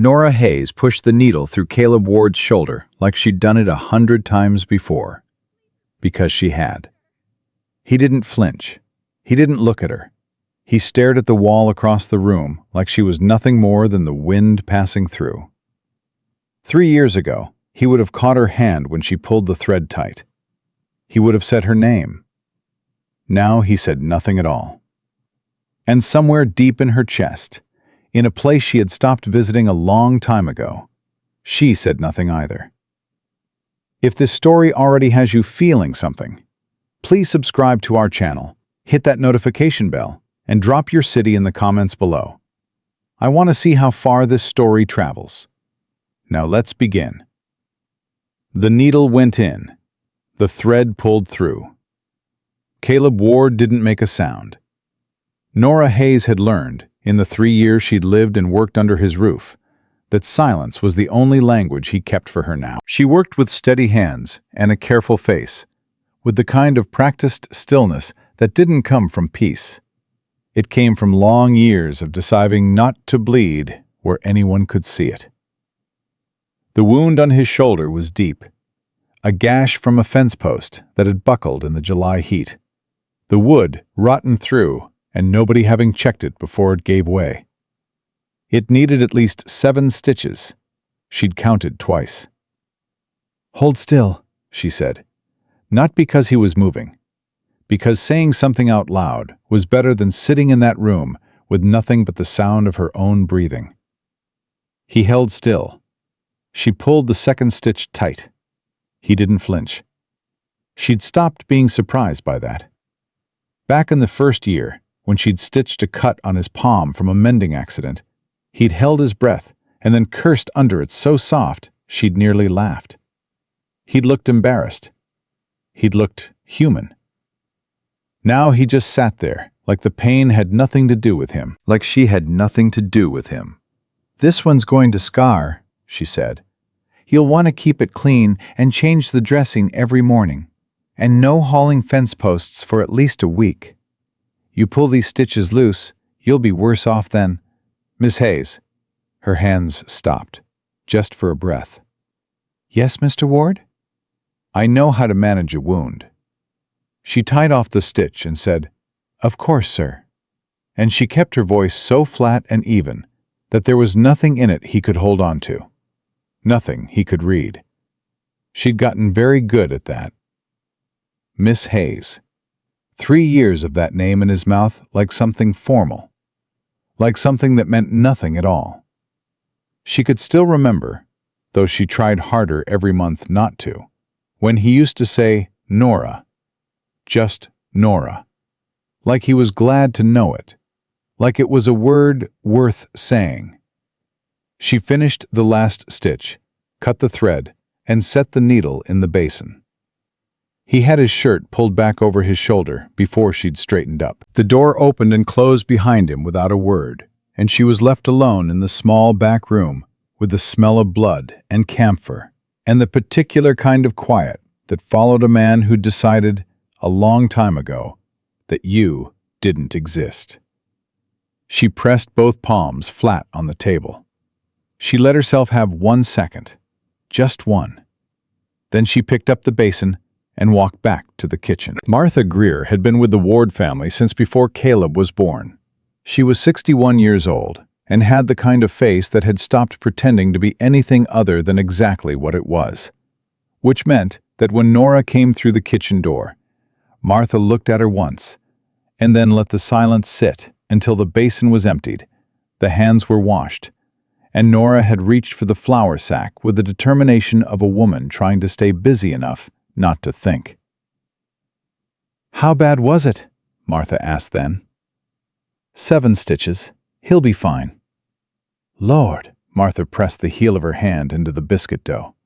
Nora Hayes pushed the needle through Caleb Ward's shoulder like she'd done it 100 times before. Because she had. He didn't flinch. He didn't look at her. He stared at the wall across the room like she was nothing more than the wind passing through. 3 years ago, he would have caught her hand when she pulled the thread tight. He would have said her name. Now he said nothing at all. And somewhere deep in her chest, in a place she had stopped visiting a long time ago, she said nothing either. If this story already has you feeling something, please subscribe to our channel, hit that notification bell, and drop your city in the comments below. I want to see how far this story travels. Now let's begin. The needle went in. The thread pulled through. Caleb Ward didn't make a sound. Nora Hayes had learned, in the 3 years she'd lived and worked under his roof, that silence was the only language he kept for her now. She worked with steady hands and a careful face, with the kind of practiced stillness that didn't come from peace. It came from long years of deciding not to bleed where anyone could see it. The wound on his shoulder was deep, a gash from a fence post that had buckled in the July heat. The wood rotten through, and nobody having checked it before it gave way. It needed at least 7 stitches. She'd counted twice. "Hold still," she said, not because he was moving, because saying something out loud was better than sitting in that room with nothing but the sound of her own breathing. He held still. She pulled the 2nd stitch tight. He didn't flinch. She'd stopped being surprised by that. Back in the 1st year, when she'd stitched a cut on his palm from a mending accident, he'd held his breath and then cursed under it so soft she'd nearly laughed. He'd looked embarrassed. He'd looked human. Now he just sat there, like the pain had nothing to do with him, like she had nothing to do with him. "This one's going to scar," she said. "You'll want to keep it clean and change the dressing every morning, and no hauling fence posts for at least a week. You pull these stitches loose, you'll be worse off than—" "Miss Hayes." Her hands stopped, just for a breath. "Yes, Mr. Ward?" "I know how to manage a wound." She tied off the stitch and said, "Of course, sir." And she kept her voice so flat and even that there was nothing in it he could hold on to. Nothing he could read. She'd gotten very good at that. Miss Hayes. 3 years of that name in his mouth like something formal. Like something that meant nothing at all. She could still remember, though she tried harder every month not to, when he used to say Nora. Just Nora. Like he was glad to know it. Like it was a word worth saying. She finished the last stitch, cut the thread, and set the needle in the basin. He had his shirt pulled back over his shoulder before she'd straightened up. The door opened and closed behind him without a word, and she was left alone in the small back room with the smell of blood and camphor and the particular kind of quiet that followed a man who'd decided a long time ago that you didn't exist. She pressed both palms flat on the table. She let herself have 1 second, just one. Then she picked up the basin and walked back to the kitchen. Martha Greer had been with the Ward family since before Caleb was born. She was 61 years old and had the kind of face that had stopped pretending to be anything other than exactly what it was. Which meant that when Nora came through the kitchen door, Martha looked at her once, and then let the silence sit until the basin was emptied, the hands were washed, and Nora had reached for the flour sack with the determination of a woman trying to stay busy enough not to think. "How bad was it?" Martha asked then. 7 stitches. He'll be fine." "Lord," Martha pressed the heel of her hand into the biscuit dough.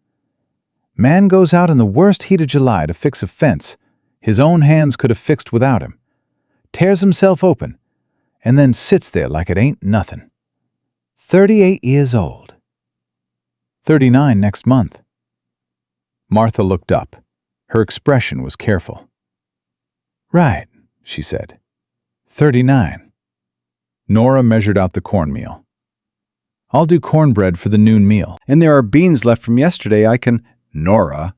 "Man goes out in the worst heat of July to fix a fence his own hands could have fixed without him, tears himself open, and then sits there like it ain't nothing. 38 years old. 39 next month." Martha looked up. Her expression was careful. "Right," she said. 39. Nora measured out the cornmeal. I'll do cornbread for the noon meal. And there are beans left from yesterday I can, Nora,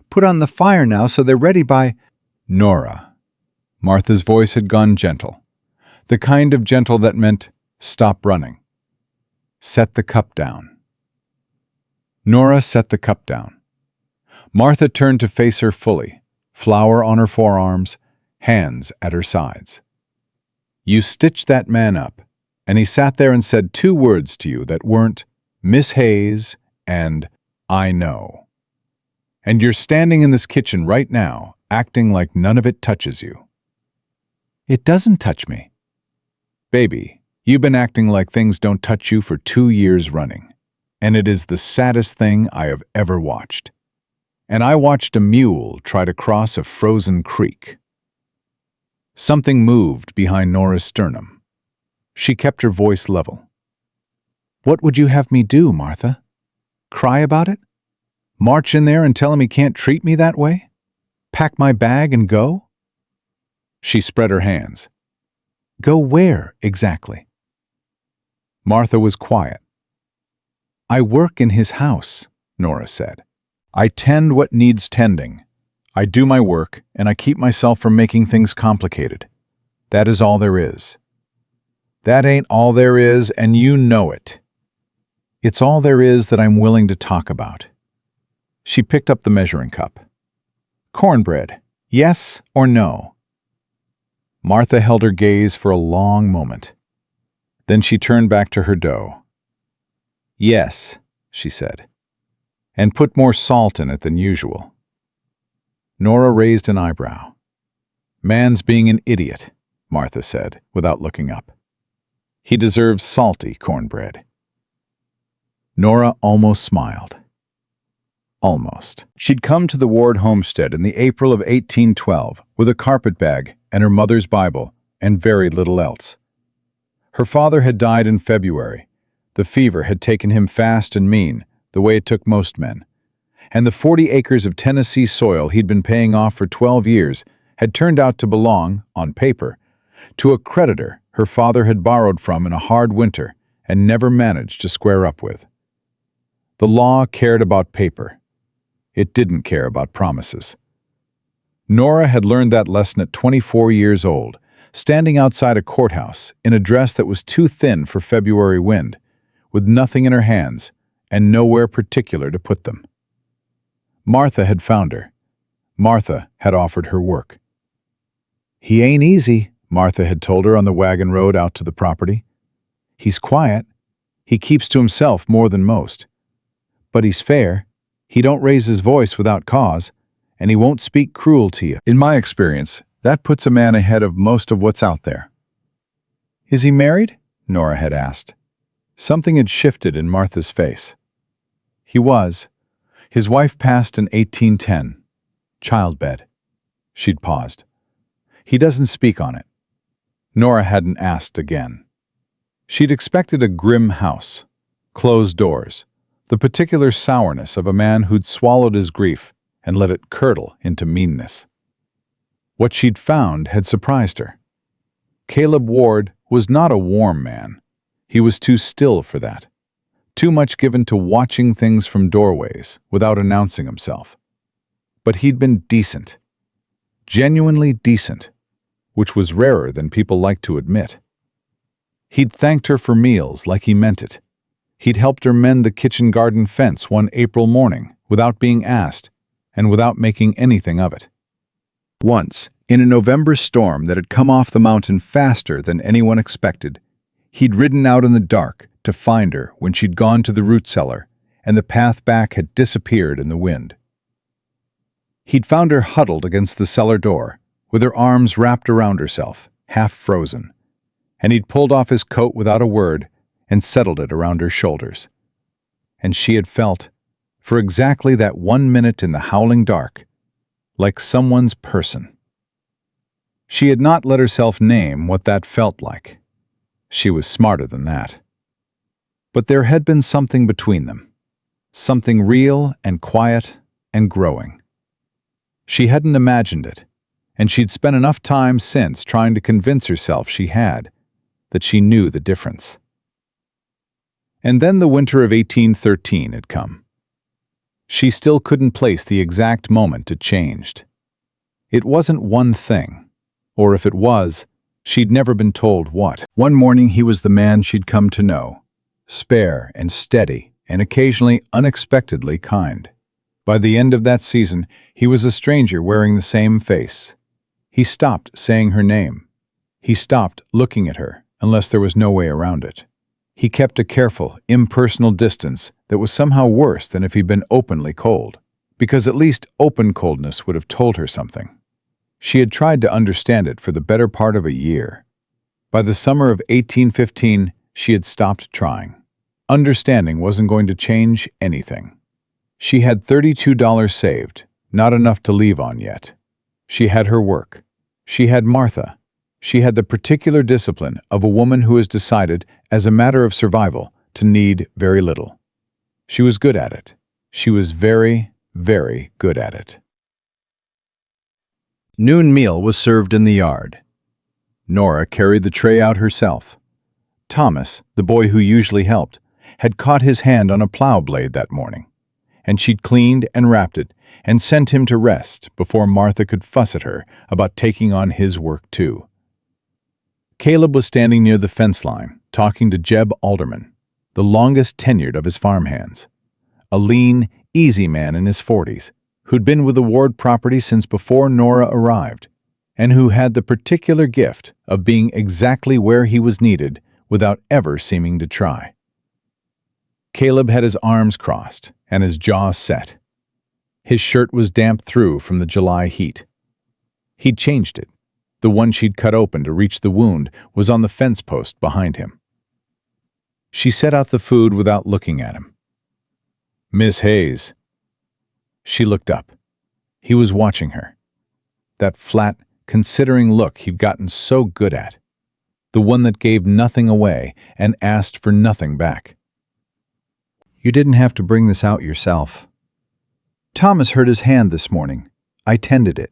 put on the fire now so they're ready by... Nora. Martha's voice had gone gentle. The kind of gentle that meant, stop running. Set the cup down. Nora set the cup down. Martha turned to face her fully, flour on her forearms, hands at her sides. You stitched that man up, and he sat there and said 2 words to you that weren't Miss Hayes and I know. And you're standing in this kitchen right now, acting like none of it touches you. It doesn't touch me. Baby, you've been acting like things don't touch you for 2 years running, and it is the saddest thing I have ever watched. And I watched a mule try to cross a frozen creek. Something moved behind Nora's sternum. She kept her voice level. What would you have me do, Martha? Cry about it? March in there and tell him he can't treat me that way? Pack my bag and go? She spread her hands. Go where, exactly? Martha was quiet. I work in his house, Nora said. I tend what needs tending. I do my work, and I keep myself from making things complicated. That is all there is. That ain't all there is, and you know it. It's all there is that I'm willing to talk about. She picked up the measuring cup. Cornbread, yes or no? Martha held her gaze for a long moment. Then she turned back to her dough. Yes, she said, and put more salt in it than usual. Nora raised an eyebrow. Man's being an idiot, Martha said, without looking up. He deserves salty cornbread. Nora almost smiled. Almost. She'd come to the Ward homestead in the April of 1812 with a carpetbag and her mother's Bible and very little else. Her father had died in February. The fever had taken him fast and mean, the way it took most men. And the 40 acres of Tennessee soil he'd been paying off for 12 years had turned out to belong, on paper, to a creditor her father had borrowed from in a hard winter and never managed to square up with. The law cared about paper. It didn't care about promises. Nora had learned that lesson at 24 years old, standing outside a courthouse in a dress that was too thin for February wind, with nothing in her hands and nowhere particular to put them. Martha had found her. Martha had offered her work. He ain't easy, Martha had told her on the wagon road out to the property. He's quiet. He keeps to himself more than most. But he's fair. He don't raise his voice without cause, and he won't speak cruel to you. In my experience, that puts a man ahead of most of what's out there. Is he married? Nora had asked. Something had shifted in Martha's face. He was. His wife passed in 1810. Childbed. She'd paused. He doesn't speak on it. Nora hadn't asked again. She'd expected a grim house, closed doors, the particular sourness of a man who'd swallowed his grief and let it curdle into meanness. What she'd found had surprised her. Caleb Ward was not a warm man. He was too still for that, too much given to watching things from doorways without announcing himself. But he'd been decent, genuinely decent, which was rarer than people liked to admit. He'd thanked her for meals like he meant it. He'd helped her mend the kitchen garden fence one April morning without being asked and without making anything of it. Once, in a November storm that had come off the mountain faster than anyone expected, he'd ridden out in the dark to find her when she'd gone to the root cellar and the path back had disappeared in the wind. He'd found her huddled against the cellar door, with her arms wrapped around herself, half frozen, and he'd pulled off his coat without a word and settled it around her shoulders. And she had felt, for exactly that 1 minute in the howling dark, like someone's person. She had not let herself name what that felt like. She was smarter than that. But there had been something between them, something real and quiet and growing. She hadn't imagined it, and she'd spent enough time since trying to convince herself she had, that she knew the difference. And then the winter of 1813 had come. She still couldn't place the exact moment it changed. It wasn't one thing, or if it was, she'd never been told what. One morning he was the man she'd come to know, spare and steady and occasionally unexpectedly kind. By the end of that season, he was a stranger wearing the same face. He stopped saying her name. He stopped looking at her unless there was no way around it. He kept a careful, impersonal distance that was somehow worse than if he'd been openly cold, because at least open coldness would have told her something. She had tried to understand it for the better part of a year. By the summer of 1815, she had stopped trying. Understanding wasn't going to change anything. She had $32 saved, not enough to leave on yet. She had her work. She had Martha. She had the particular discipline of a woman who has decided, as a matter of survival, to need very little. She was good at it. She was very, very good at it. Noon meal was served in the yard. Nora carried the tray out herself. Thomas, the boy who usually helped, had caught his hand on a plow blade that morning, and she'd cleaned and wrapped it and sent him to rest before Martha could fuss at her about taking on his work too. Caleb was standing near the fence line, talking to Jeb Alderman, the longest tenured of his farmhands, a lean, easy man in his 40s, who'd been with the Ward property since before Nora arrived, and who had the particular gift of being exactly where he was needed without ever seeming to try. Caleb had his arms crossed and his jaw set. His shirt was damp through from the July heat. He'd changed it. The one she'd cut open to reach the wound was on the fence post behind him. She set out the food without looking at him. "Miss Hayes." She looked up. He was watching her. That flat, considering look he'd gotten so good at. The one that gave nothing away and asked for nothing back. "You didn't have to bring this out yourself. Thomas hurt his hand this morning. I tended it."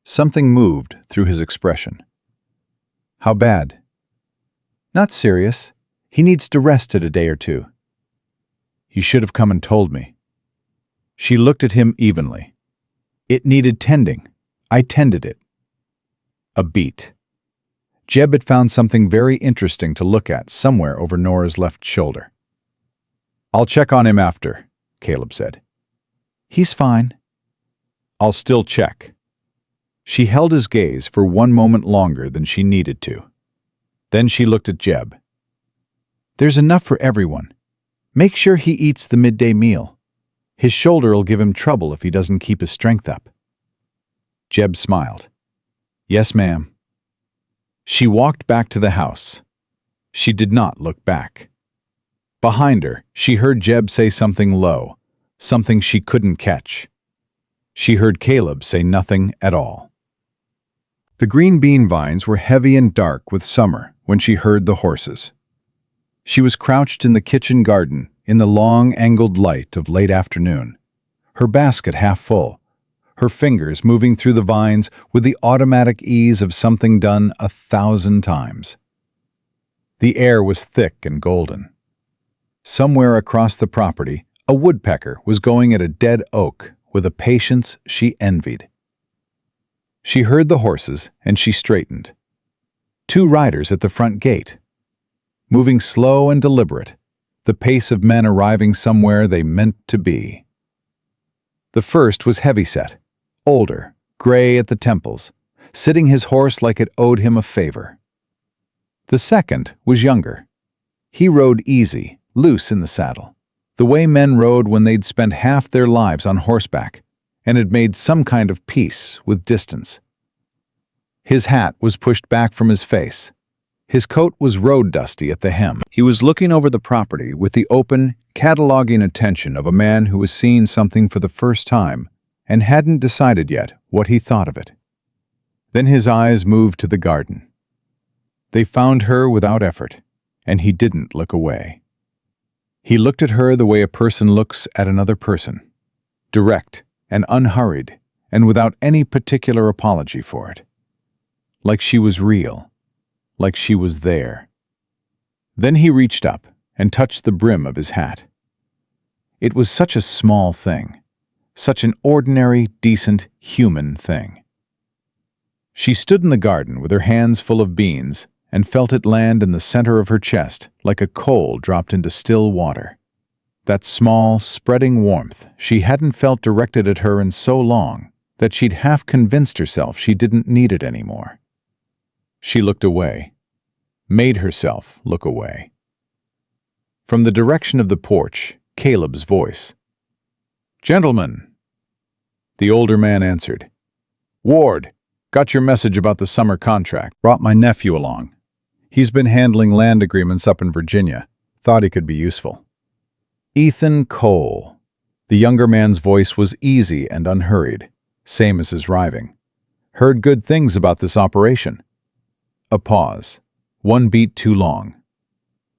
Something moved through his expression. "How bad?" "Not serious. He needs to rest it a day or two." "You should have come and told me." She looked at him evenly. "It needed tending. I tended it." A beat. Jeb had found something very interesting to look at somewhere over Nora's left shoulder. "I'll check on him after," Caleb said. "He's fine." "I'll still check." She held his gaze for one moment longer than she needed to. Then she looked at Jeb. "There's enough for everyone. Make sure he eats the midday meal. His shoulder'll give him trouble if he doesn't keep his strength up." Jeb smiled. "Yes, ma'am." She walked back to the house. She did not look back. Behind her, she heard Jeb say something low, something she couldn't catch. She heard Caleb say nothing at all. The green bean vines were heavy and dark with summer when she heard the horses. She was crouched in the kitchen garden in the long angled light of late afternoon, her basket half full, her fingers moving through the vines with the automatic ease of something done 1,000 times. The air was thick and golden. Somewhere across the property, a woodpecker was going at a dead oak with a patience she envied. She heard the horses and she straightened. 2 riders at the front gate, moving slow and deliberate, the pace of men arriving somewhere they meant to be. The first was heavyset, older, gray at the temples, sitting his horse like it owed him a favor. The second was younger. He rode easy, loose in the saddle, the way men rode when they'd spent half their lives on horseback and had made some kind of peace with distance. His hat was pushed back from his face. His coat was road dusty at the hem. He was looking over the property with the open, cataloging attention of a man who was seeing something for the first time and hadn't decided yet what he thought of it. Then his eyes moved to the garden. They found her without effort, and he didn't look away. He looked at her the way a person looks at another person, direct and unhurried and without any particular apology for it. Like she was real, like she was there. Then he reached up and touched the brim of his hat. It was such a small thing, such an ordinary, decent, human thing. She stood in the garden with her hands full of beans and felt it land in the center of her chest like a coal dropped into still water. That small, spreading warmth she hadn't felt directed at her in so long that she'd half convinced herself she didn't need it anymore. She looked away, made herself look away. From the direction of the porch, Caleb's voice. "Gentlemen." The older man answered. "Ward, got your message about the summer contract. Brought my nephew along. He's been handling land agreements up in Virginia. Thought he could be useful." Ethan Cole. The younger man's voice was easy and unhurried, same as his rhyming. "Heard good things about this operation." A pause. One beat too long.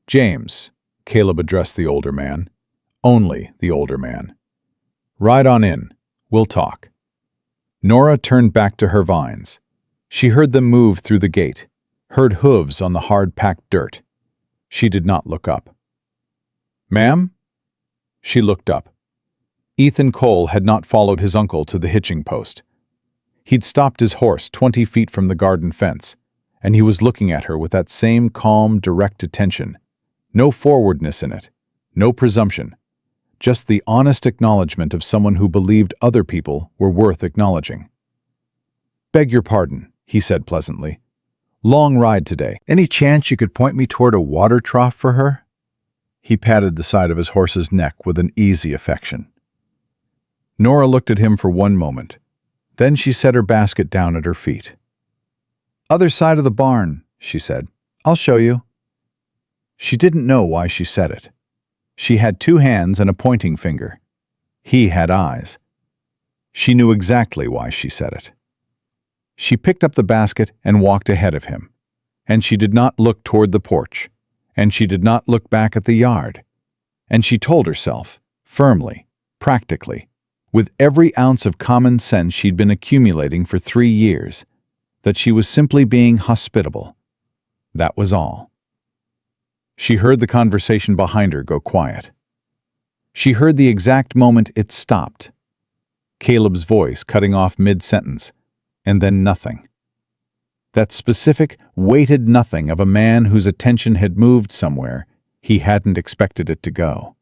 "James," Caleb addressed the older man. Only the older man. "Ride on in. We'll talk." Nora turned back to her vines. She heard them move through the gate, heard hooves on the hard-packed dirt. She did not look up. "Ma'am?" She looked up. Ethan Cole had not followed his uncle to the hitching post. He'd stopped his horse 20 feet from the garden fence, and he was looking at her with that same calm, direct attention. No forwardness in it, no presumption, just the honest acknowledgement of someone who believed other people were worth acknowledging. "Beg your pardon," he said pleasantly. "Long ride today. Any chance you could point me toward a water trough for her?" He patted the side of his horse's neck with an easy affection. Nora looked at him for one moment. Then she set her basket down at her feet. "Other side of the barn," she said. "I'll show you." She didn't know why she said it. She had 2 hands and a pointing finger. He had eyes. She knew exactly why she said it. She picked up the basket and walked ahead of him. And she did not look toward the porch. And she did not look back at the yard. And she told herself, firmly, practically, with every ounce of common sense she'd been accumulating for 3 years, that she was simply being hospitable. That was all. She heard the conversation behind her go quiet. She heard the exact moment it stopped. Caleb's voice cutting off mid-sentence, and then nothing. That specific, weighted nothing of a man whose attention had moved somewhere he hadn't expected it to go.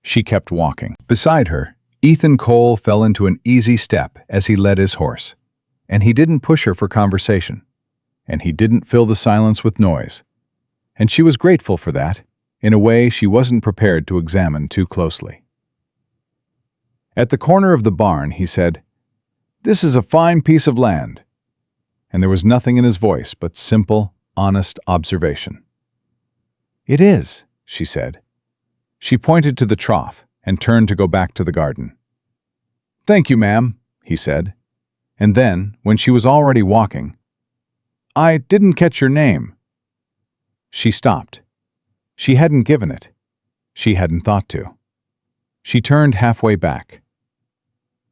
She kept walking. Beside her, Ethan Cole fell into an easy step as he led his horse, and he didn't push her for conversation, and he didn't fill the silence with noise. And she was grateful for that, in a way she wasn't prepared to examine too closely. At the corner of the barn, he said, "This is a fine piece of land." And there was nothing in his voice but simple, honest observation. "It is," she said. She pointed to the trough and turned to go back to the garden. "Thank you, ma'am," he said. And then, when she was already walking, "I didn't catch your name." She stopped. She hadn't given it. She hadn't thought to. She turned halfway back.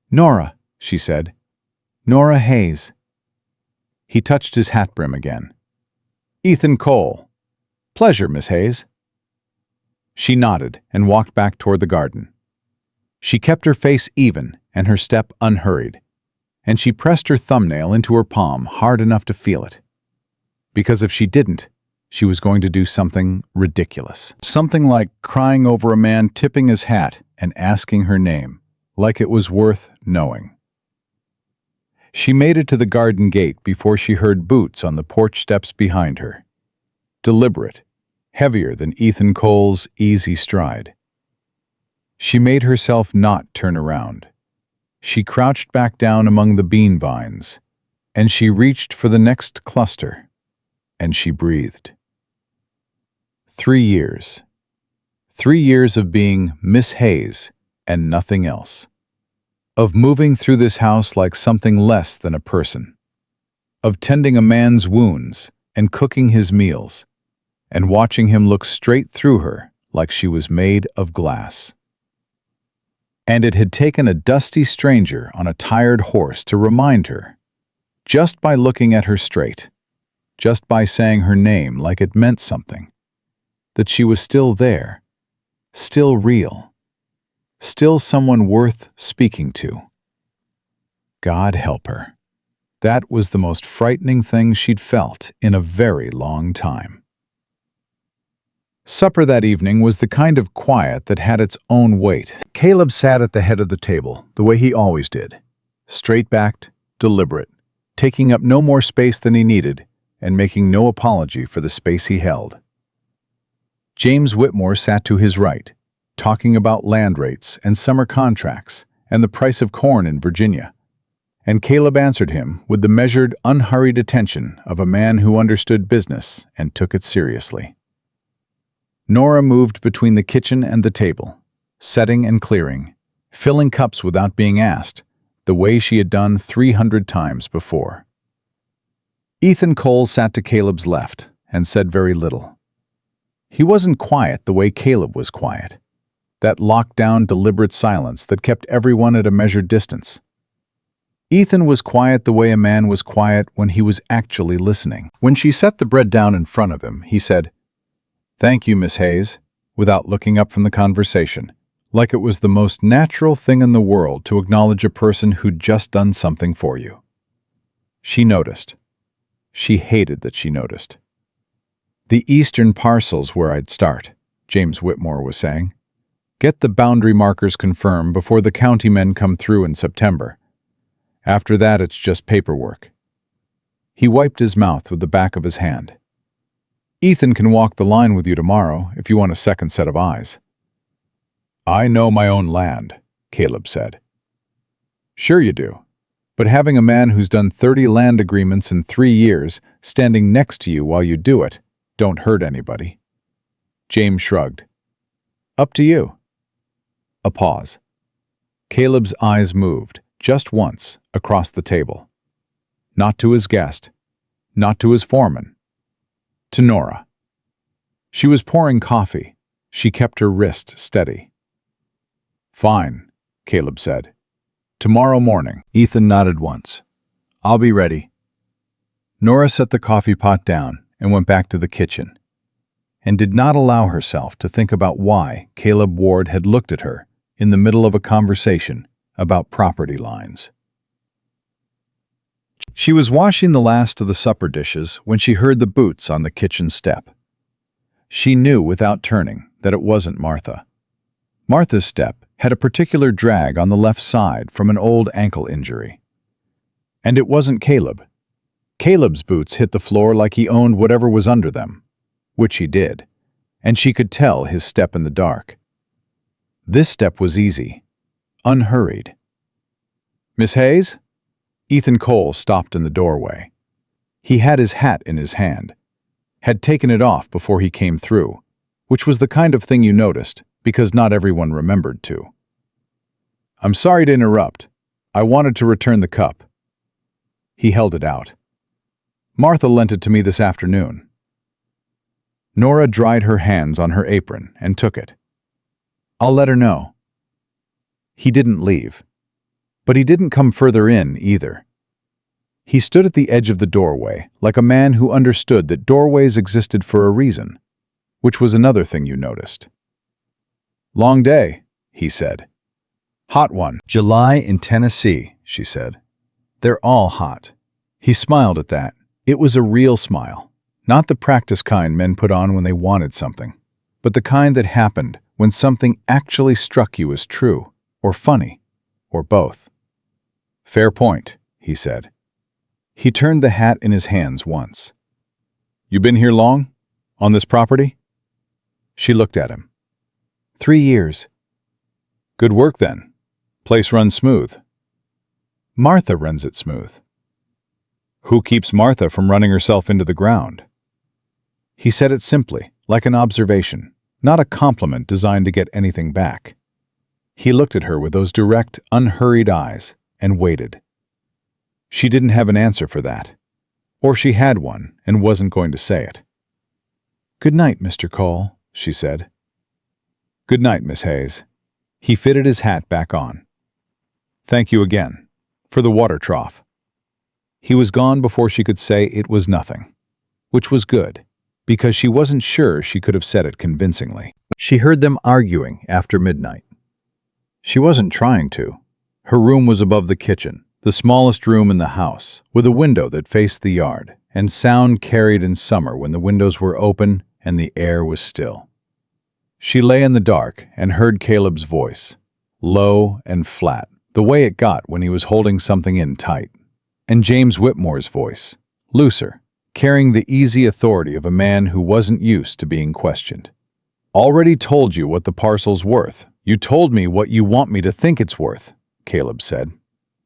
"Nora," she said. "Nora Hayes." He touched his hat brim again. "Ethan Cole. Pleasure, Miss Hayes." She nodded and walked back toward the garden. She kept her face even and her step unhurried, and she pressed her thumbnail into her palm hard enough to feel it. Because if she didn't, she was going to do something ridiculous. Something like crying over a man tipping his hat and asking her name, like it was worth knowing. She made it to the garden gate before she heard boots on the porch steps behind her. Deliberate, heavier than Ethan Cole's easy stride. She made herself not turn around. She crouched back down among the bean vines, and she reached for the next cluster, and she breathed. 3 years. 3 years of being Miss Hayes and nothing else. Of moving through this house like something less than a person. Of tending a man's wounds and cooking his meals, and watching him look straight through her like she was made of glass. And it had taken a dusty stranger on a tired horse to remind her, just by looking at her straight, just by saying her name like it meant something, that she was still there, still real, still someone worth speaking to. God help her. That was the most frightening thing she'd felt in a very long time. Supper that evening was the kind of quiet that had its own weight. Caleb sat at the head of the table, the way he always did. Straight-backed, deliberate, taking up no more space than he needed, and making no apology for the space he held. James Whitmore sat to his right, talking about land rates and summer contracts and the price of corn in Virginia. And Caleb answered him with the measured, unhurried attention of a man who understood business and took it seriously. Nora moved between the kitchen and the table, setting and clearing, filling cups without being asked, the way she had done 300 times before. Ethan Cole sat to Caleb's left and said very little. He wasn't quiet the way Caleb was quiet, that locked-down, deliberate silence that kept everyone at a measured distance. Ethan was quiet the way a man was quiet when he was actually listening. When she set the bread down in front of him, he said, "Thank you, Miss Hayes," without looking up from the conversation, like it was the most natural thing in the world to acknowledge a person who'd just done something for you. She noticed. She hated that she noticed. "The eastern parcel's where I'd start," James Whitmore was saying. "Get the boundary markers confirmed before the county men come through in September. After that, it's just paperwork." He wiped his mouth with the back of his hand. "Ethan can walk the line with you tomorrow if you want a second set of eyes." "I know my own land," Caleb said. "Sure you do. But having a man who's done 30 land agreements in 3 years standing next to you while you do it don't hurt anybody." James shrugged. "Up to you." A pause. Caleb's eyes moved, just once, across the table. Not to his guest, not to his foreman, to Nora. She was pouring coffee. She kept her wrist steady. "Fine," Caleb said. "Tomorrow morning." Ethan nodded once. "I'll be ready." Nora set the coffee pot down and went back to the kitchen, and did not allow herself to think about why Caleb Ward had looked at her in the middle of a conversation about property lines. She was washing the last of the supper dishes when she heard the boots on the kitchen step. She knew without turning that it wasn't Martha. Martha's step had a particular drag on the left side from an old ankle injury. And it wasn't Caleb. Caleb's boots hit the floor like he owned whatever was under them, which he did, and she could tell his step in the dark. This step was easy, unhurried. "Miss Hayes?" Ethan Cole stopped in the doorway. He had his hat in his hand, had taken it off before he came through, which was the kind of thing you noticed because not everyone remembered to. "I'm sorry to interrupt. I wanted to return the cup." He held it out. "Martha lent it to me this afternoon." Nora dried her hands on her apron and took it. "I'll let her know." He didn't leave. But he didn't come further in, either. He stood at the edge of the doorway, like a man who understood that doorways existed for a reason, which was another thing you noticed. "Long day," he said. "Hot one." "July in Tennessee," she said. "They're all hot." He smiled at that. It was a real smile, not the practice kind men put on when they wanted something, but the kind that happened when something actually struck you as true, or funny, or both. "Fair point," he said. He turned the hat in his hands once. "You been here long? On this property?" She looked at him. 3 years. "Good work, then. Place runs smooth." "Martha runs it smooth." "Who keeps Martha from running herself into the ground?" He said it simply, like an observation, not a compliment designed to get anything back. He looked at her with those direct, unhurried eyes, and waited. She didn't have an answer for that. Or she had one and wasn't going to say it. "Good night, Mr. Cole," she said. "Good night, Miss Hayes." He fitted his hat back on. "Thank you again. For the water trough." He was gone before she could say it was nothing, which was good. because she wasn't sure she could have said it convincingly. She heard them arguing after midnight. She wasn't trying to. Her room was above the kitchen, the smallest room in the house, with a window that faced the yard, and sound carried in summer when the windows were open and the air was still. She lay in the dark and heard Caleb's voice, low and flat, the way it got when he was holding something in tight, and James Whitmore's voice, looser, carrying the easy authority of a man who wasn't used to being questioned. "Already told you what the parcel's worth. You told me what you want me to think it's worth," Caleb said.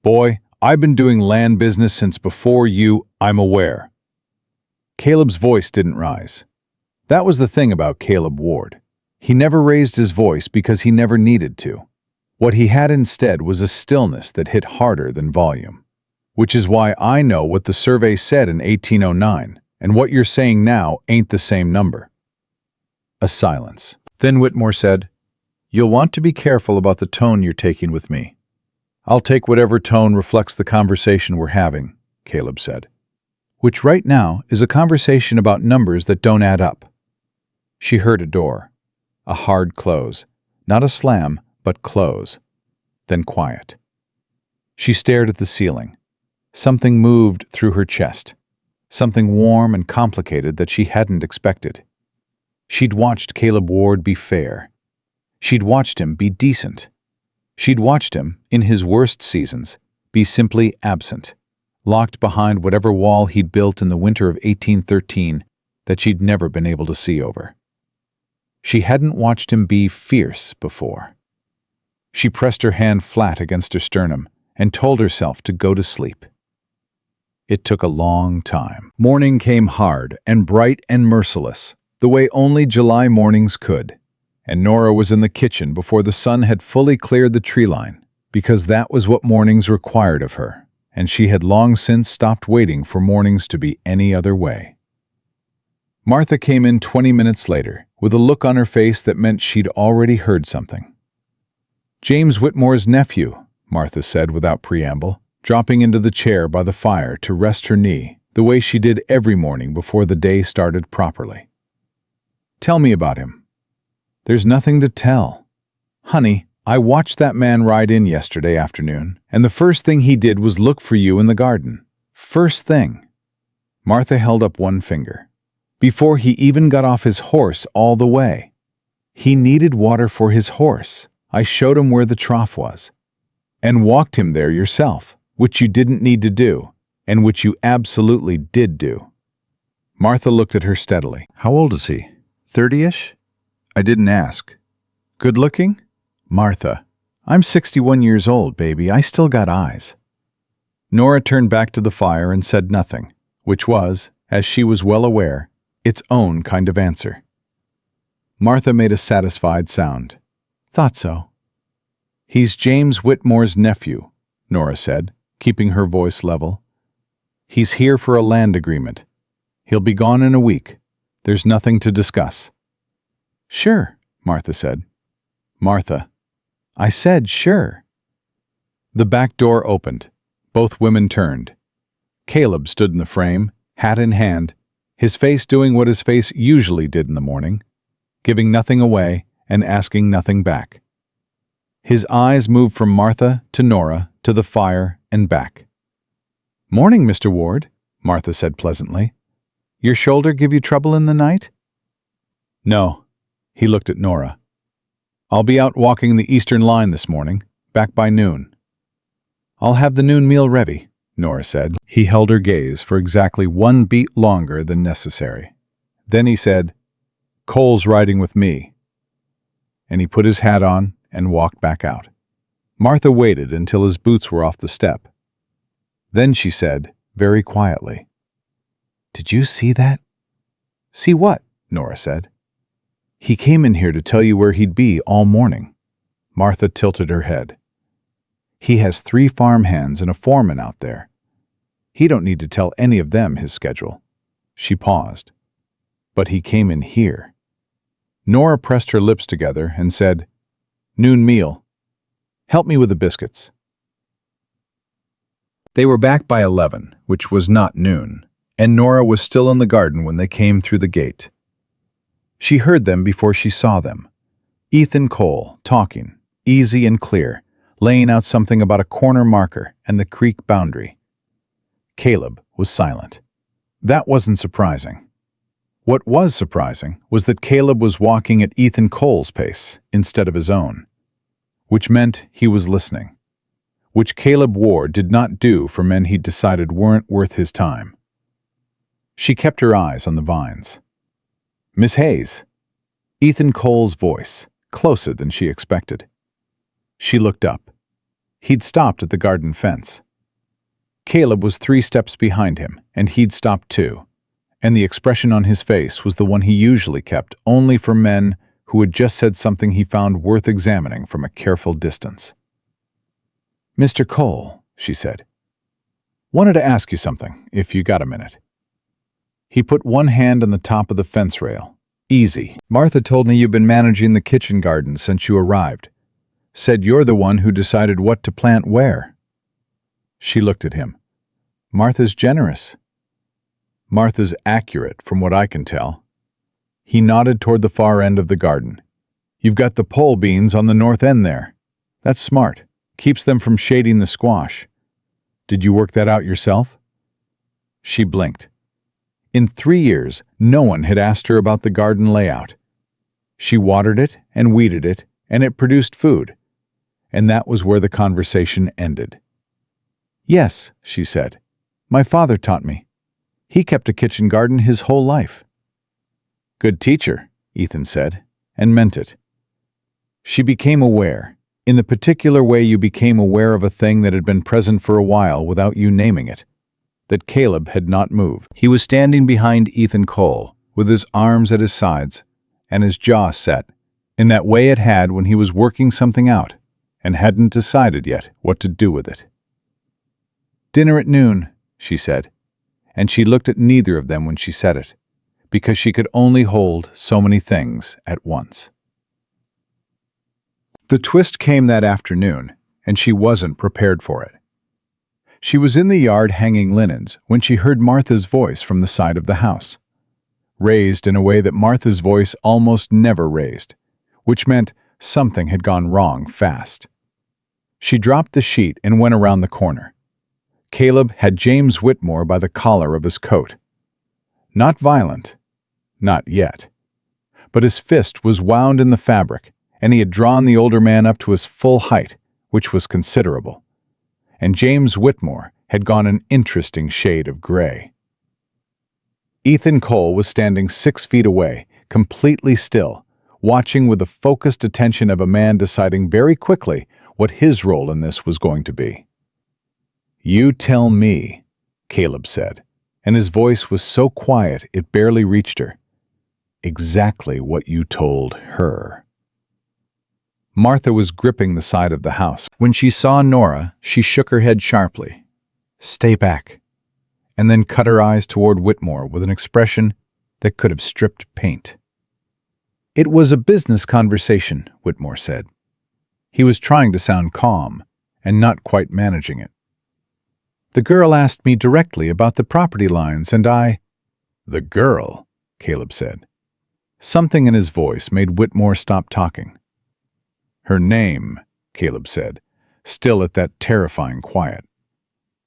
"Boy, I've been doing land business since before you, I'm aware." Caleb's voice didn't rise. That was the thing about Caleb Ward. He never raised his voice because he never needed to. What he had instead was a stillness that hit harder than volume. Which is why I know what the survey said in 1809, and what you're saying now ain't the same number. A silence. Then Whitmore said, "You'll want to be careful about the tone you're taking with me." "I'll take whatever tone reflects the conversation we're having," Caleb said. "Which right now is a conversation about numbers that don't add up." She heard a door. A hard close. Not a slam, but close. Then quiet. She stared at the ceiling. Something moved through her chest. Something warm and complicated that she hadn't expected. She'd watched Caleb Ward be fair. She'd watched him be decent. She'd watched him, in his worst seasons, be simply absent, locked behind whatever wall he'd built in the winter of 1813 that she'd never been able to see over. She hadn't watched him be fierce before. She pressed her hand flat against her sternum and told herself to go to sleep. It took a long time. Morning came hard and bright and merciless, the way only July mornings could, and Nora was in the kitchen before the sun had fully cleared the tree line, because that was what mornings required of her, and she had long since stopped waiting for mornings to be any other way. Martha came in 20 minutes later, with a look on her face that meant she'd already heard something. "James Whitmore's nephew," Martha said without preamble, dropping into the chair by the fire to rest her knee, the way she did every morning before the day started properly. "Tell me about him." "There's nothing to tell. Honey, I watched that man ride in yesterday afternoon, and the first thing he did was look for you in the garden. First thing." Martha held up one finger. "Before he even got off his horse all the way. He needed water for his horse. I showed him where the trough was. And walked him there yourself, which you didn't need to do, and which you absolutely did do." Martha looked at her steadily. "How old is he? 30-ish? I didn't ask. Good looking?" "Martha, I'm 61 years old, baby. I still got eyes." Nora turned back to the fire and said nothing, which was, as she was well aware, its own kind of answer. Martha made a satisfied sound. "Thought so." "He's James Whitmore's nephew," Nora said, keeping her voice level. "He's here for a land agreement. He'll be gone in a week. There's nothing to discuss." "Sure," Martha said. "Martha, I said sure." The back door opened. Both women turned. Caleb stood in the frame, hat in hand, his face doing what his face usually did in the morning, giving nothing away and asking nothing back. His eyes moved from Martha to Nora to the fire and back. "Morning, Mr. Ward," Martha said pleasantly. "Your shoulder give you trouble in the night?" "No." He looked at Nora. "I'll be out walking the eastern line this morning, back by noon." "I'll have the noon meal ready," Nora said. He held her gaze for exactly one beat longer than necessary. Then he said, "Cole's riding with me." And he put his hat on and walked back out. Martha waited until his boots were off the step. Then she said, very quietly, "Did you see that?" "See what?" Nora said. "He came in here to tell you where he'd be all morning." Martha tilted her head. "He has 3 farm hands and a foreman out there. He don't need to tell any of them his schedule." She paused. "But he came in here." Nora pressed her lips together and said, "Noon meal. Help me with the biscuits." They were back by 11, which was not noon, and Nora was still in the garden when they came through the gate. She heard them before she saw them. Ethan Cole, talking, easy and clear, laying out something about a corner marker and the creek boundary. Caleb was silent. That wasn't surprising. What was surprising was that Caleb was walking at Ethan Cole's pace instead of his own, which meant he was listening, which Caleb Ward did not do for men he'd decided weren't worth his time. She kept her eyes on the vines. "Miss Hayes." Ethan Cole's voice, closer than she expected. She looked up. He'd stopped at the garden fence. Caleb was 3 steps behind him, and he'd stopped too, and the expression on his face was the one he usually kept only for men who had just said something he found worth examining from a careful distance. "Mr. Cole," she said, "wanted to ask you something, if you got a minute." He put one hand on the top of the fence rail. "Easy. Martha told me you've been managing the kitchen garden since you arrived. Said you're the one who decided what to plant where." She looked at him. "Martha's generous." "Martha's accurate, from what I can tell." He nodded toward the far end of the garden. "You've got the pole beans on the north end there. That's smart. Keeps them from shading the squash. Did you work that out yourself?" She blinked. In 3 years, no one had asked her about the garden layout. She watered it and weeded it, and it produced food. And that was where the conversation ended. "Yes," she said. "My father taught me. He kept a kitchen garden his whole life." "Good teacher," Ethan said, and meant it. She became aware, in the particular way you became aware of a thing that had been present for a while without you naming it, that Caleb had not moved. He was standing behind Ethan Cole, with his arms at his sides and his jaw set, in that way it had when he was working something out and hadn't decided yet what to do with it. "Dinner at noon," she said, and she looked at neither of them when she said it, because she could only hold so many things at once. The twist came that afternoon, and she wasn't prepared for it. She was in the yard hanging linens when she heard Martha's voice from the side of the house, raised in a way that Martha's voice almost never raised, which meant something had gone wrong fast. She dropped the sheet and went around the corner. Caleb had James Whitmore by the collar of his coat. Not violent, not yet, but his fist was wound in the fabric, and he had drawn the older man up to his full height, which was considerable. And James Whitmore had gone an interesting shade of gray. Ethan Cole was standing 6 feet away, completely still, watching with the focused attention of a man deciding very quickly what his role in this was going to be. "You tell me," Caleb said, and his voice was so quiet it barely reached her. "Exactly what you told her." Martha was gripping the side of the house. When she saw Nora, she shook her head sharply. "Stay back," and then cut her eyes toward Whitmore with an expression that could have stripped paint. "It was a business conversation," Whitmore said. He was trying to sound calm and not quite managing it. "The girl asked me directly about the property lines, and I—" "The girl," Caleb said. Something in his voice made Whitmore stop talking. "Her name," Caleb said, still at that terrifying quiet,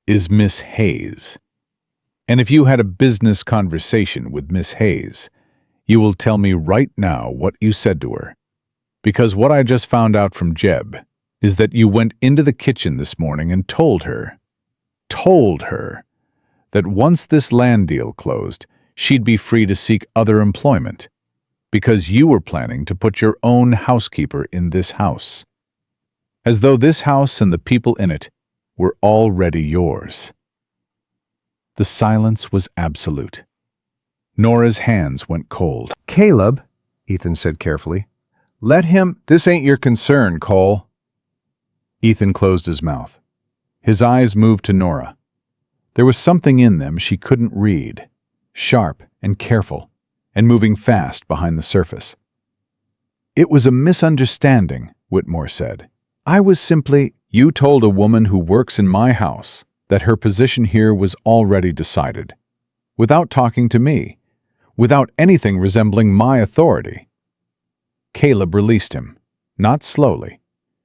"is Miss Hayes. And if you had a business conversation with Miss Hayes, you will tell me right now what you said to her. Because what I just found out from Jeb is that you went into the kitchen this morning and told her that once this land deal closed, she'd be free to seek other employment, because you were planning to put your own housekeeper in this house, as though this house and the people in it were already yours." The silence was absolute. Nora's hands went cold. "Caleb," Ethan said carefully, "let him—" "This ain't your concern, Cole." Ethan closed his mouth. His eyes moved to Nora. There was something in them she couldn't read, sharp and careful, and moving fast behind the surface. "It was a misunderstanding," Whitmore said. "I was simply—" "You told a woman who works in my house that her position here was already decided," without talking to me, without anything resembling my authority. Caleb released him, not slowly.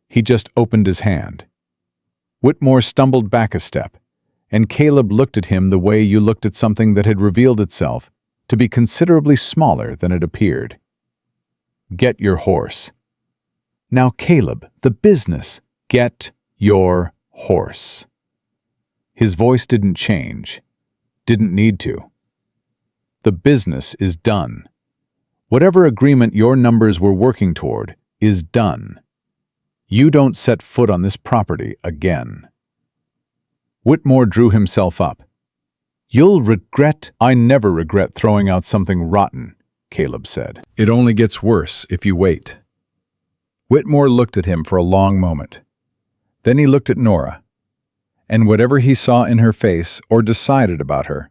He just opened his hand. Whitmore stumbled back a step, and Caleb looked at him the way you looked at something that had revealed itself to be considerably smaller than it appeared. Get your horse. Now, Caleb, the business. Get your horse. His voice didn't change. Didn't need to. The business is done. Whatever agreement your numbers were working toward is done. You don't set foot on this property again. Whitmore drew himself up. You'll regret— I never regret throwing out something rotten, Caleb said. It only gets worse if you wait. Whitmore looked at him for a long moment. Then he looked at Nora, and whatever he saw in her face or decided about her,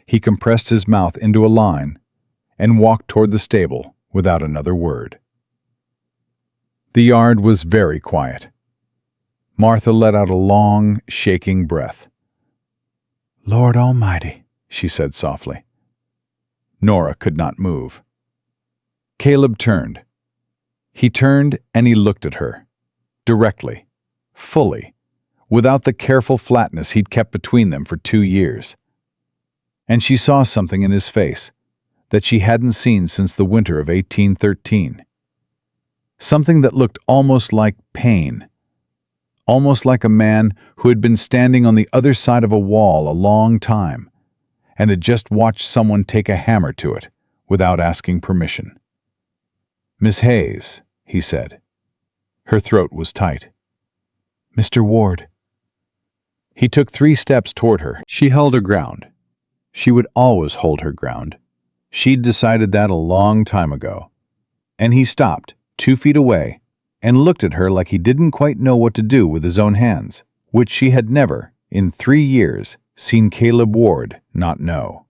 he compressed his mouth into a line and walked toward the stable without another word. The yard was very quiet. Martha let out a long, shaking breath. Lord Almighty, she said softly. Nora could not move. Caleb turned. He turned and he looked at her, directly, fully, without the careful flatness he'd kept between them for 2 years. And she saw something in his face that she hadn't seen since the winter of 1813. Something that looked almost like pain, almost like a man who had been standing on the other side of a wall a long time and had just watched someone take a hammer to it without asking permission. Miss Hayes, he said. Her throat was tight. Mr. Ward. He took 3 steps toward her. She held her ground. She would always hold her ground. She'd decided that a long time ago. And he stopped, 2 feet away, and looked at her like he didn't quite know what to do with his own hands, which she had never, in 3 years, seen Caleb Ward not know.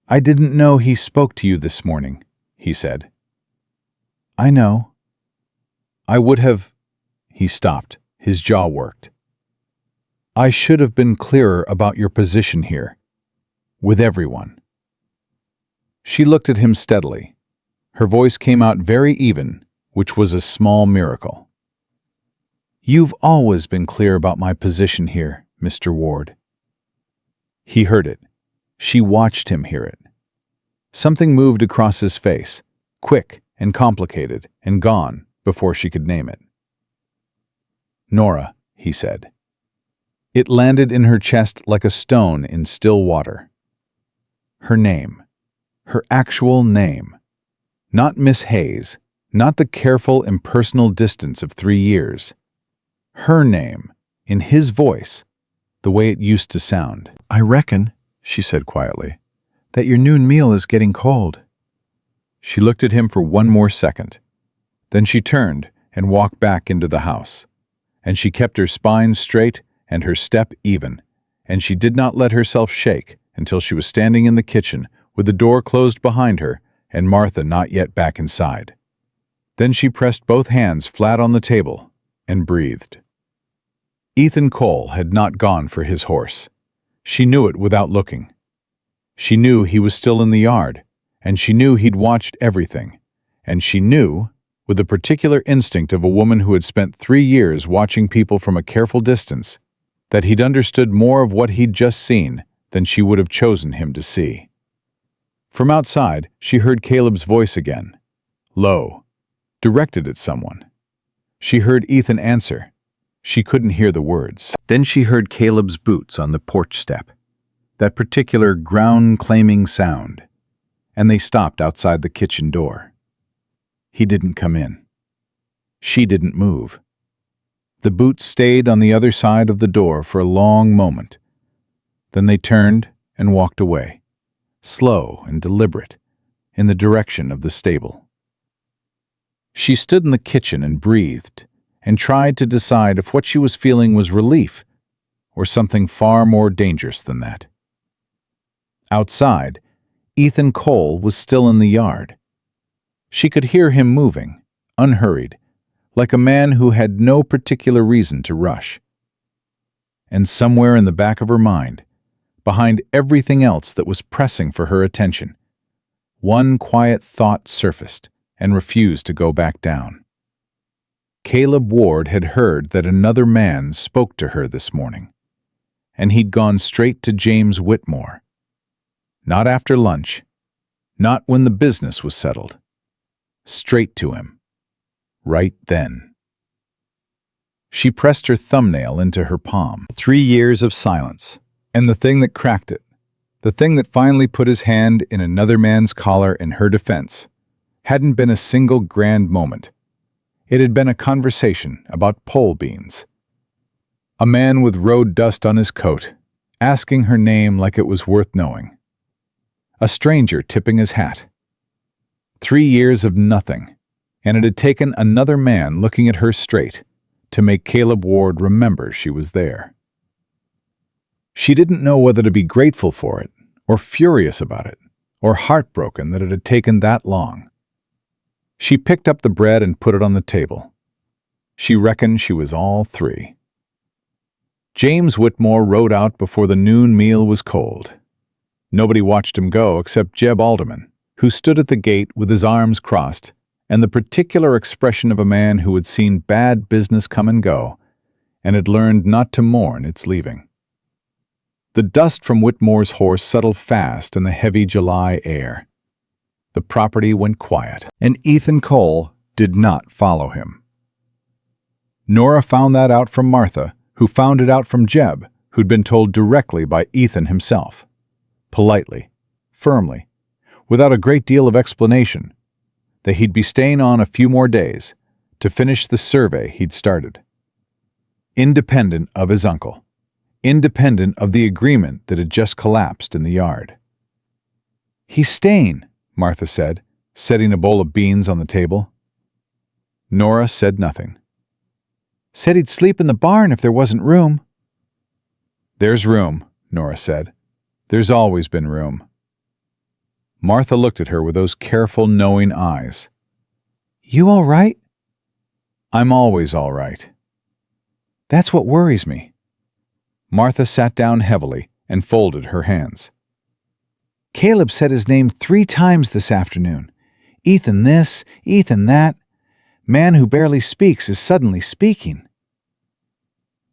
I didn't know he spoke to you this morning, he said. I know. I would have— He stopped. His jaw worked. I should have been clearer about your position here, with everyone. She looked at him steadily. Her voice came out very even, which was a small miracle. You've always been clear about my position here, Mr. Ward. He heard it. She watched him hear it. Something moved across his face, quick and complicated, and gone before she could name it. Nora, he said. It landed in her chest like a stone in still water. Her name. Her actual name. Not Miss Hayes, not the careful, impersonal distance of 3 years. Her name, in his voice, the way it used to sound. I reckon, she said quietly, that your noon meal is getting cold. She looked at him for 1 more second. Then she turned and walked back into the house. And she kept her spine straight and her step even, and she did not let herself shake until she was standing in the kitchen with the door closed behind her and Martha not yet back inside. Then she pressed both hands flat on the table and breathed. Ethan Cole had not gone for his horse. She knew it without looking. She knew he was still in the yard, and she knew he'd watched everything, and she knew, with the particular instinct of a woman who had spent 3 years watching people from a careful distance, that he'd understood more of what he'd just seen than she would have chosen him to see. From outside, she heard Caleb's voice again, low, directed at someone. She heard Ethan answer. She couldn't hear the words. Then she heard Caleb's boots on the porch step, that particular ground-claiming sound, and they stopped outside the kitchen door. He didn't come in. She didn't move. The boots stayed on the other side of the door for a long moment. Then they turned and walked away, slow and deliberate, in the direction of the stable. She stood in the kitchen and breathed, and tried to decide if what she was feeling was relief or something far more dangerous than that. Outside, Ethan Cole was still in the yard. She could hear him moving, unhurried, like a man who had no particular reason to rush. And somewhere in the back of her mind, behind everything else that was pressing for her attention. One quiet thought surfaced and refused to go back down. Caleb Ward had heard that another man spoke to her this morning, and he'd gone straight to James Whitmore. Not after lunch, not when the business was settled. Straight to him. Right then. She pressed her thumbnail into her palm. 3 years of silence, and the thing that cracked it, the thing that finally put his hand in another man's collar in her defense, hadn't been a single grand moment. It had been a conversation about pole beans. A man with road dust on his coat, asking her name like it was worth knowing. A stranger tipping his hat. 3 years of nothing, and it had taken another man looking at her straight to make Caleb Ward remember she was there. She didn't know whether to be grateful for it, or furious about it, or heartbroken that it had taken that long. She picked up the bread and put it on the table. She reckoned she was all three. James Whitmore rode out before the noon meal was cold. Nobody watched him go except Jeb Alderman, who stood at the gate with his arms crossed and the particular expression of a man who had seen bad business come and go and had learned not to mourn its leaving. The dust from Whitmore's horse settled fast in the heavy July air. The property went quiet, and Ethan Cole did not follow him. Nora found that out from Martha, who found it out from Jeb, who'd been told directly by Ethan himself. Politely, firmly, without a great deal of explanation, that he'd be staying on a few more days to finish the survey he'd started. Independent of his uncle, independent of the agreement that had just collapsed in the yard. "He's staying," Martha said, setting a bowl of beans on the table. Nora said nothing. "Said he'd sleep in the barn if there wasn't room." "There's room," Nora said. "There's always been room." Martha looked at her with those careful, knowing eyes. "You all right?" "I'm always all right." "That's what worries me." Martha sat down heavily and folded her hands. "Caleb said his name 3 times this afternoon. Ethan this, Ethan that. Man who barely speaks is suddenly speaking."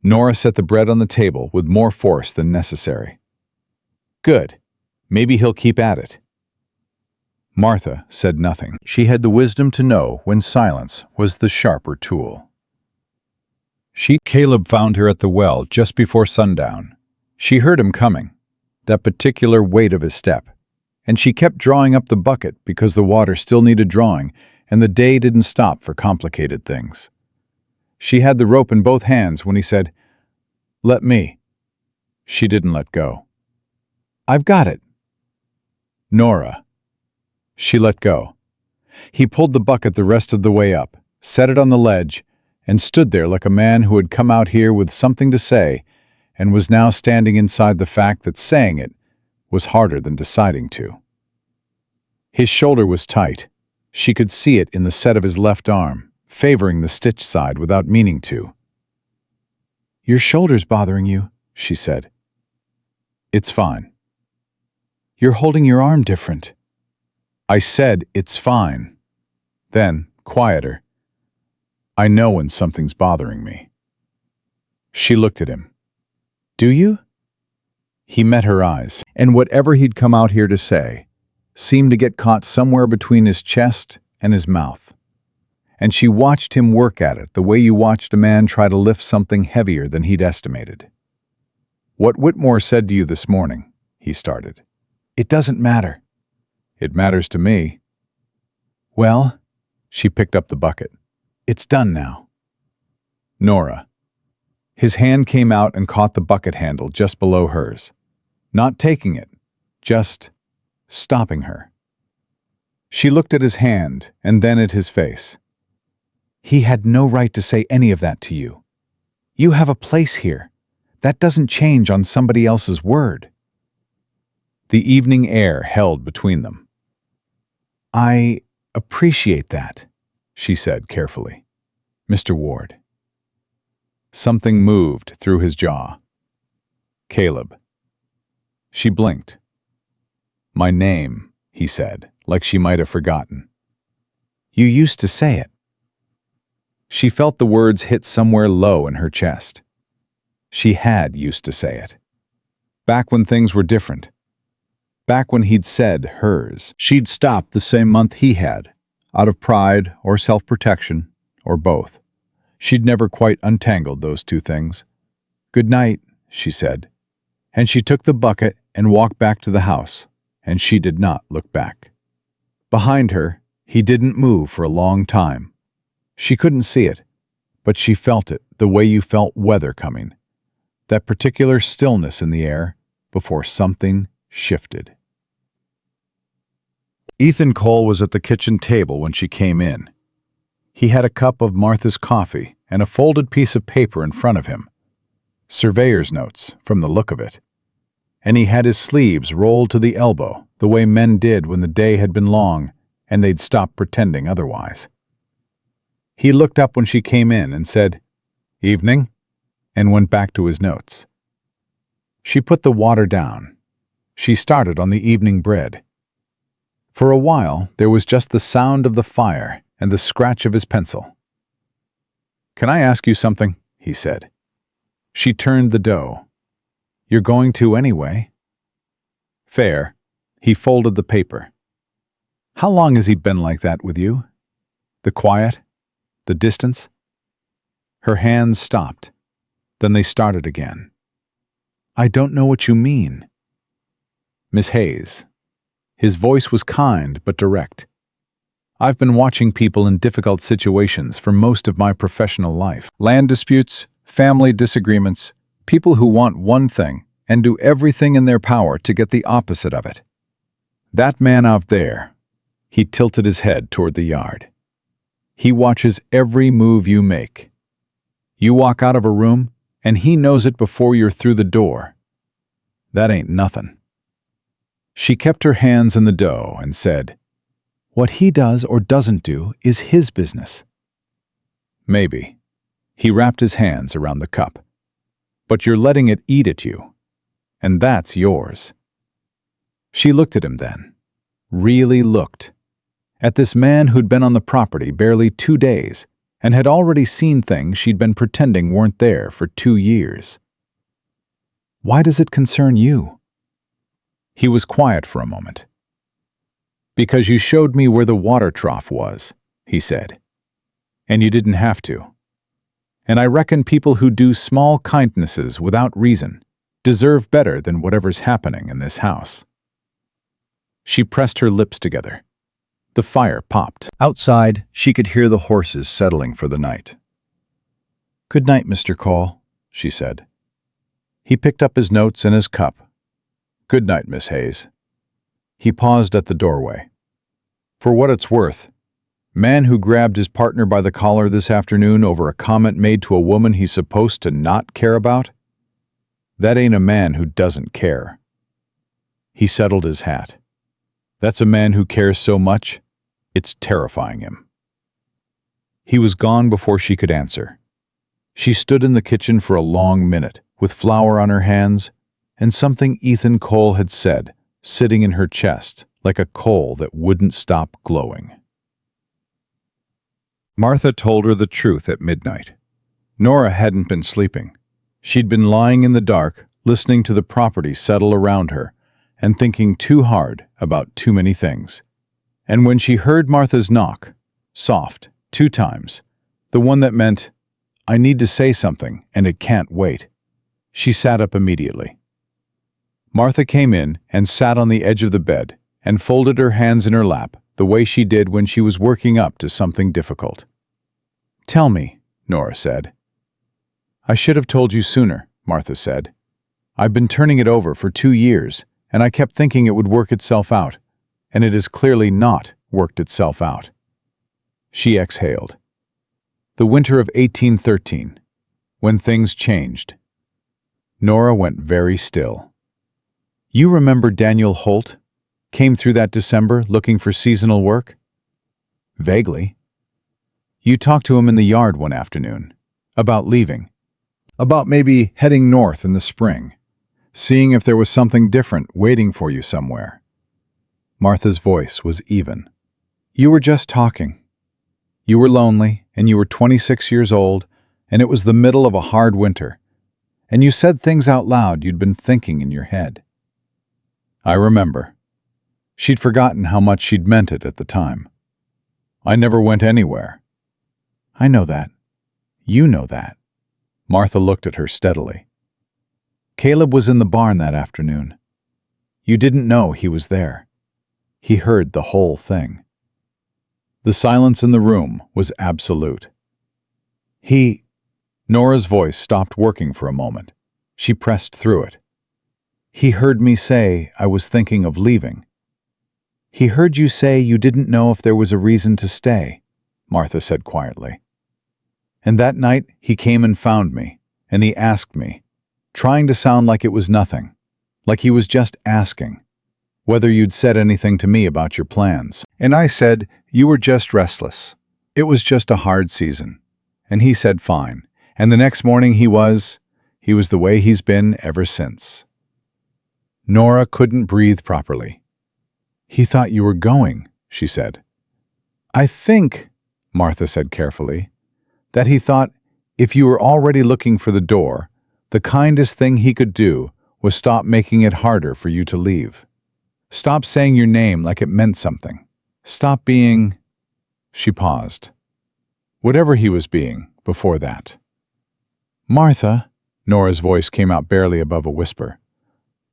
Nora set the bread on the table with more force than necessary. "Good. Maybe he'll keep at it." Martha said nothing. She had the wisdom to know when silence was the sharper tool. Caleb found her at the well just before sundown. She heard him coming, that particular weight of his step, and she kept drawing up the bucket because the water still needed drawing and the day didn't stop for complicated things. She had the rope in both hands when he said, "Let me." She didn't let go. "I've got it." "Nora." She let go. He pulled the bucket the rest of the way up, set it on the ledge, and stood there like a man who had come out here with something to say and was now standing inside the fact that saying it was harder than deciding to. His shoulder was tight. She could see it in the set of his left arm, favoring the stitched side without meaning to. "Your shoulder's bothering you," she said. "It's fine." "You're holding your arm different." "I said it's fine." Then, quieter, "I know when something's bothering me." She looked at him. "Do you?" He met her eyes, and whatever he'd come out here to say seemed to get caught somewhere between his chest and his mouth. And she watched him work at it the way you watched a man try to lift something heavier than he'd estimated. "What Whitmore said to you this morning," he started. "It doesn't matter." "It matters to me." "Well," she picked up the bucket, "it's done now." "Nora." His hand came out and caught the bucket handle just below hers, not taking it, just stopping her. She looked at his hand and then at his face. "He had no right to say any of that to you. You have a place here. That doesn't change on somebody else's word." The evening air held between them. "I appreciate that," she said carefully. "Mr. Ward." Something moved through his jaw. "Caleb." She blinked. "My name," he said, like she might have forgotten. "You used to say it." She felt the words hit somewhere low in her chest. She had used to say it. Back when things were different. Back when he'd said hers. She'd stopped the same month he had, out of pride or self-protection, or both. She'd never quite untangled those two things. "Good night," she said, and she took the bucket and walked back to the house, and she did not look back. Behind her, he didn't move for a long time. She couldn't see it, but she felt it the way you felt weather coming, that particular stillness in the air before something shifted. Ethan Cole was at the kitchen table when she came in. He had a cup of Martha's coffee and a folded piece of paper in front of him. Surveyor's notes, from the look of it. And he had his sleeves rolled to the elbow, the way men did when the day had been long and they'd stopped pretending otherwise. He looked up when she came in and said, "Evening," and went back to his notes. She put the water down. She started on the evening bread. For a while, there was just the sound of the fire and the scratch of his pencil. "Can I ask you something?" he said. She turned the dough. "You're going to anyway." "Fair." He folded the paper. "How long has he been like that with you? The quiet? The distance?" Her hands stopped. Then they started again. "I don't know what you mean." "Miss Hayes." His voice was kind but direct. "I've been watching people in difficult situations for most of my professional life. Land disputes, family disagreements, people who want one thing and do everything in their power to get the opposite of it. That man out there," he tilted his head toward the yard. "He watches every move you make. You walk out of a room, and he knows it before you're through the door. That ain't nothing." She kept her hands in the dough and said, "What he does or doesn't do is his business." "Maybe." He wrapped his hands around the cup. "But you're letting it eat at you, and that's yours." She looked at him then, really looked, at this man who'd been on the property barely 2 days and had already seen things she'd been pretending weren't there for 2 years. "Why does it concern you?" He was quiet for a moment. "Because you showed me where the water trough was," he said. "And you didn't have to. And I reckon people who do small kindnesses without reason deserve better than whatever's happening in this house." She pressed her lips together. The fire popped. Outside, she could hear the horses settling for the night. "Good night, Mr. Cole," she said. He picked up his notes and his cup. "Good night, Miss Hayes." He paused at the doorway. "For what it's worth, man who grabbed his partner by the collar this afternoon over a comment made to a woman he's supposed to not care about? That ain't a man who doesn't care." He settled his hat. "That's a man who cares so much, it's terrifying him." He was gone before she could answer. She stood in the kitchen for a long minute, with flour on her hands, and something Ethan Cole had said, sitting in her chest, like a coal that wouldn't stop glowing. Martha told her the truth at midnight. Nora hadn't been sleeping. She'd been lying in the dark, listening to the property settle around her, and thinking too hard about too many things. And when she heard Martha's knock, soft, 2 times, the one that meant, "I need to say something, and it can't wait," she sat up immediately. Martha came in and sat on the edge of the bed and folded her hands in her lap the way she did when she was working up to something difficult. "Tell me," Nora said. "I should have told you sooner," Martha said. "I've been turning it over for 2 years, and I kept thinking it would work itself out, and it has clearly not worked itself out." She exhaled. "The winter of 1813, when things changed." Nora went very still. "You remember Daniel Holt? Came through that December looking for seasonal work?" "Vaguely." "You talked to him in the yard one afternoon. About leaving. About maybe heading north in the spring. seeing if there was something different waiting for you somewhere. Martha's voice was even. You were just talking. You were lonely, and you were 26 years old, and it was the middle of a hard winter, and you said things out loud you'd been thinking in your head. I remember. She'd forgotten how much she'd meant it at the time. I never went anywhere. I know that. You know that. Martha looked at her steadily. Caleb was in the barn that afternoon. You didn't know he was there. He heard the whole thing. The silence in the room was absolute. Nora's voice stopped working for a moment. She pressed through it. He heard me say I was thinking of leaving. He heard you say you didn't know if there was a reason to stay, Martha said quietly. And that night he came and found me, and he asked me, trying to sound like it was nothing, like he was just asking, whether you'd said anything to me about your plans. And I said, you were just restless. It was just a hard season. And he said fine. And the next morning he was the way he's been ever since. Nora couldn't breathe properly. He thought you were going, she said. I think, Martha said carefully, that he thought if you were already looking for the door, the kindest thing he could do was stop making it harder for you to leave. Stop saying your name like it meant something. Stop being... She paused. Whatever he was being before that. Martha, Nora's voice came out barely above a whisper.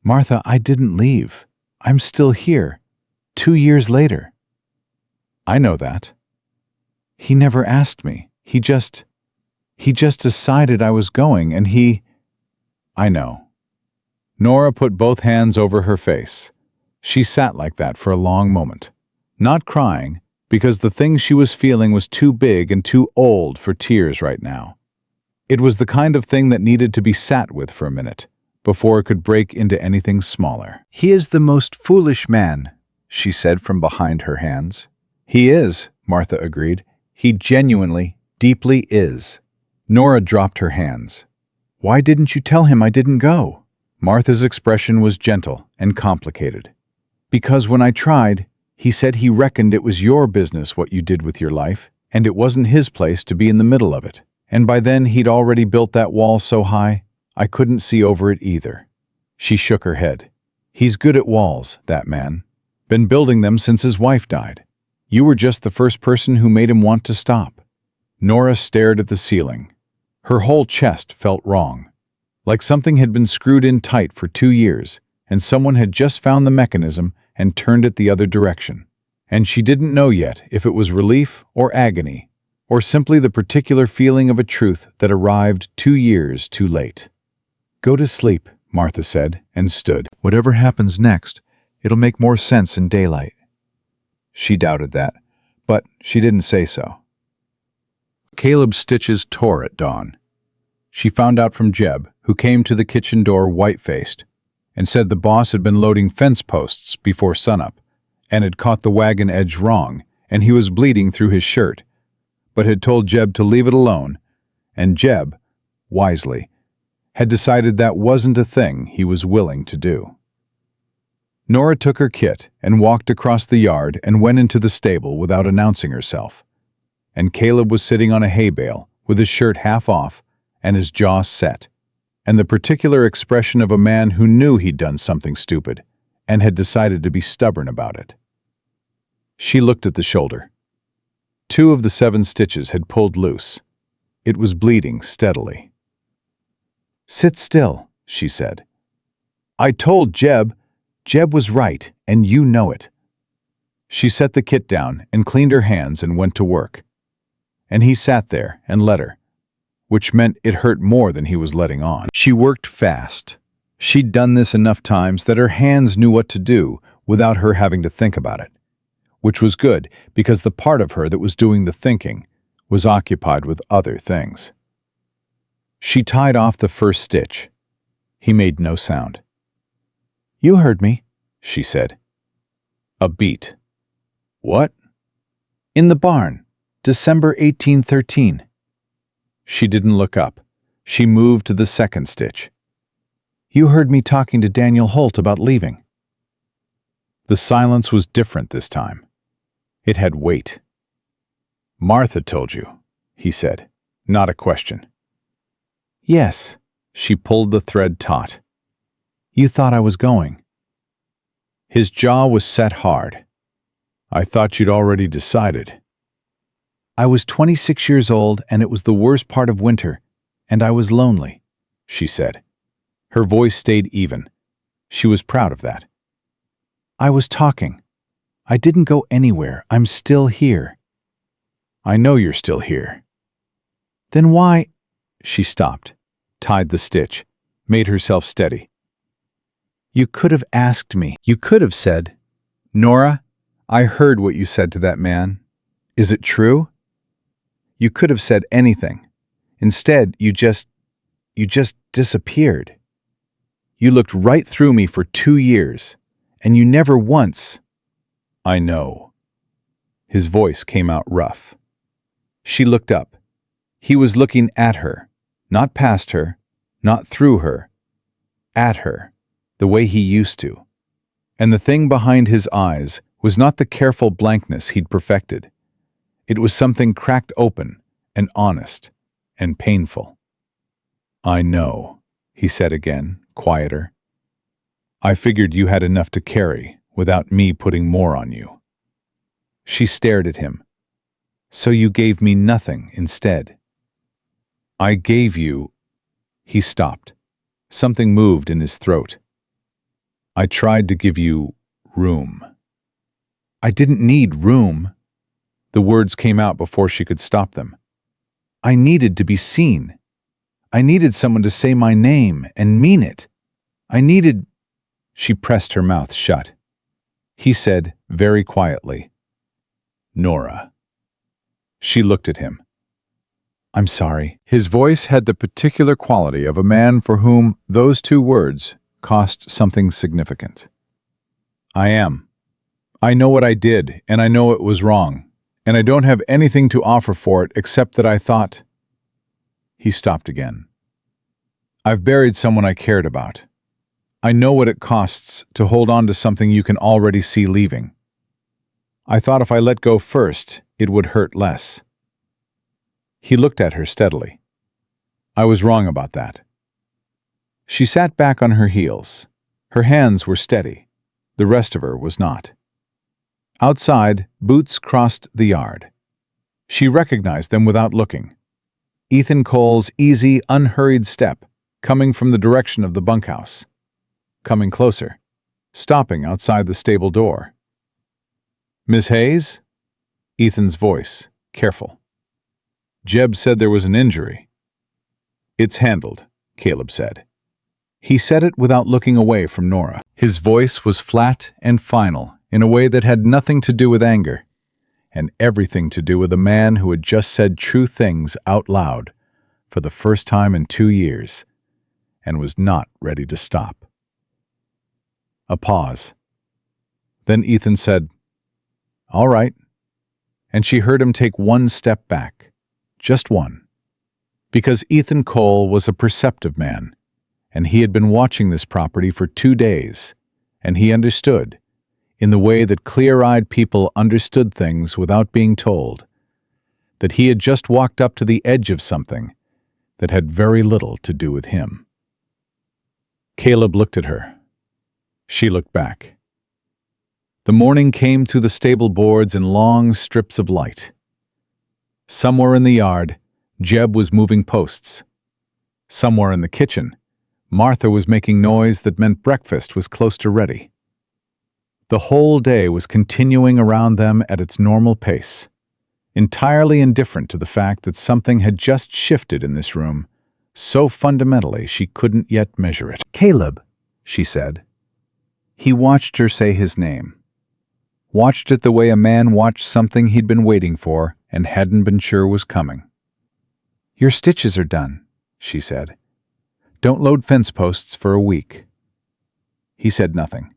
Martha, I didn't leave. I'm still here. 2 years later. I know that. He never asked me. He just decided I was going, and I know. Nora put both hands over her face. She sat like that for a long moment, not crying, because the thing she was feeling was too big and too old for tears right now. It was the kind of thing that needed to be sat with for a minute, before it could break into anything smaller. He is the most foolish man, she said from behind her hands. He is, Martha agreed. He genuinely, deeply is. Nora dropped her hands. Why didn't you tell him I didn't go? Martha's expression was gentle and complicated. Because when I tried, he said he reckoned it was your business what you did with your life, and it wasn't his place to be in the middle of it. And by then he'd already built that wall so high, I couldn't see over it either. She shook her head. He's good at walls, that man. Been building them since his wife died. You were just the first person who made him want to stop. Nora stared at the ceiling. Her whole chest felt wrong, like something had been screwed in tight for 2 years, and someone had just found the mechanism and turned it the other direction. And she didn't know yet if it was relief or agony, or simply the particular feeling of a truth that arrived 2 years too late. Go to sleep, Martha said, and stood. Whatever happens next, it'll make more sense in daylight. She doubted that, but she didn't say so. Caleb's stitches tore at dawn. She found out from Jeb, who came to the kitchen door white-faced, and said the boss had been loading fence posts before sunup, and had caught the wagon edge wrong, and he was bleeding through his shirt, but had told Jeb to leave it alone, and Jeb, wisely, had decided that wasn't a thing he was willing to do. Nora took her kit and walked across the yard and went into the stable without announcing herself, and Caleb was sitting on a hay bale with his shirt half off and his jaw set, and the particular expression of a man who knew he'd done something stupid and had decided to be stubborn about it. She looked at the shoulder. 2 of the 7 stitches had pulled loose. It was bleeding steadily. Sit still, she said. I told Jeb. Jeb was right, and you know it. She set the kit down and cleaned her hands and went to work. And he sat there and let her, which meant it hurt more than he was letting on. She worked fast. She'd done this enough times that her hands knew what to do without her having to think about it, which was good because the part of her that was doing the thinking was occupied with other things. She tied off the first stitch. He made no sound. You heard me, she said. A beat. What? In the barn, December 1813. She didn't look up. She moved to the second stitch. You heard me talking to Daniel Holt about leaving." The silence was different this time. It had weight. "Martha told you," he said, not a question. "Yes." She pulled the thread taut. "You thought I was going." His jaw was set hard. "I thought you'd already decided." "I was 26 years old, and it was the worst part of winter, and I was lonely," she said. Her voice stayed even. She was proud of that. "I was talking. I didn't go anywhere. I'm still here." "I know you're still here." "Then why—" She stopped, tied the stitch, made herself steady. "You could have asked me." You could have said, "Nora, I heard what you said to that man. Is it true?" You could have said anything. Instead, you just disappeared. You looked right through me for 2 years, and you never once— "I know." His voice came out rough. She looked up. He was looking at her, not past her, not through her, at her, the way he used to. And the thing behind his eyes was not the careful blankness he'd perfected. It was something cracked open and honest and painful. "I know," he said again, quieter. "I figured you had enough to carry without me putting more on you." She stared at him. "So you gave me nothing instead?" "I gave you—" He stopped. Something moved in his throat. "I tried to give you room." "I didn't need room." The words came out before she could stop them. "I needed to be seen. I needed someone to say my name and mean it. I needed—" She pressed her mouth shut. He said, very quietly, "Nora." She looked at him. "I'm sorry." His voice had the particular quality of a man for whom those 2 words cost something significant. "I am. I know what I did, and I know it was wrong, and I don't have anything to offer for it except that I thought—" He stopped again. "I've buried someone I cared about. I know what it costs to hold on to something you can already see leaving. I thought if I let go first, it would hurt less." He looked at her steadily. "I was wrong about that." She sat back on her heels. Her hands were steady. The rest of her was not. Outside, boots crossed the yard. She recognized them without looking. Ethan Cole's easy, unhurried step, coming from the direction of the bunkhouse. Coming closer, stopping outside the stable door. "Miss Hayes?" Ethan's voice, careful. "Jeb said there was an injury." "It's handled," Caleb said. He said it without looking away from Nora. His voice was flat and final in a way that had nothing to do with anger, and everything to do with a man who had just said true things out loud for the first time in 2 years, and was not ready to stop. A pause. Then Ethan said, "All right," and she heard him take 1 step back. Just one. Because Ethan Cole was a perceptive man, and he had been watching this property for 2 days, and he understood, in the way that clear-eyed people understood things without being told, that he had just walked up to the edge of something that had very little to do with him. Caleb looked at her. She looked back. The morning came through the stable boards in long strips of light. Somewhere in the yard, Jeb was moving posts. Somewhere in the kitchen, Martha was making noise that meant breakfast was close to ready. The whole day was continuing around them at its normal pace, entirely indifferent to the fact that something had just shifted in this room, so fundamentally she couldn't yet measure it. "Caleb," she said. He watched her say his name. Watched it the way a man watched something he'd been waiting for and hadn't been sure was coming. "Your stitches are done," she said. "Don't load fence posts for a week." He said nothing.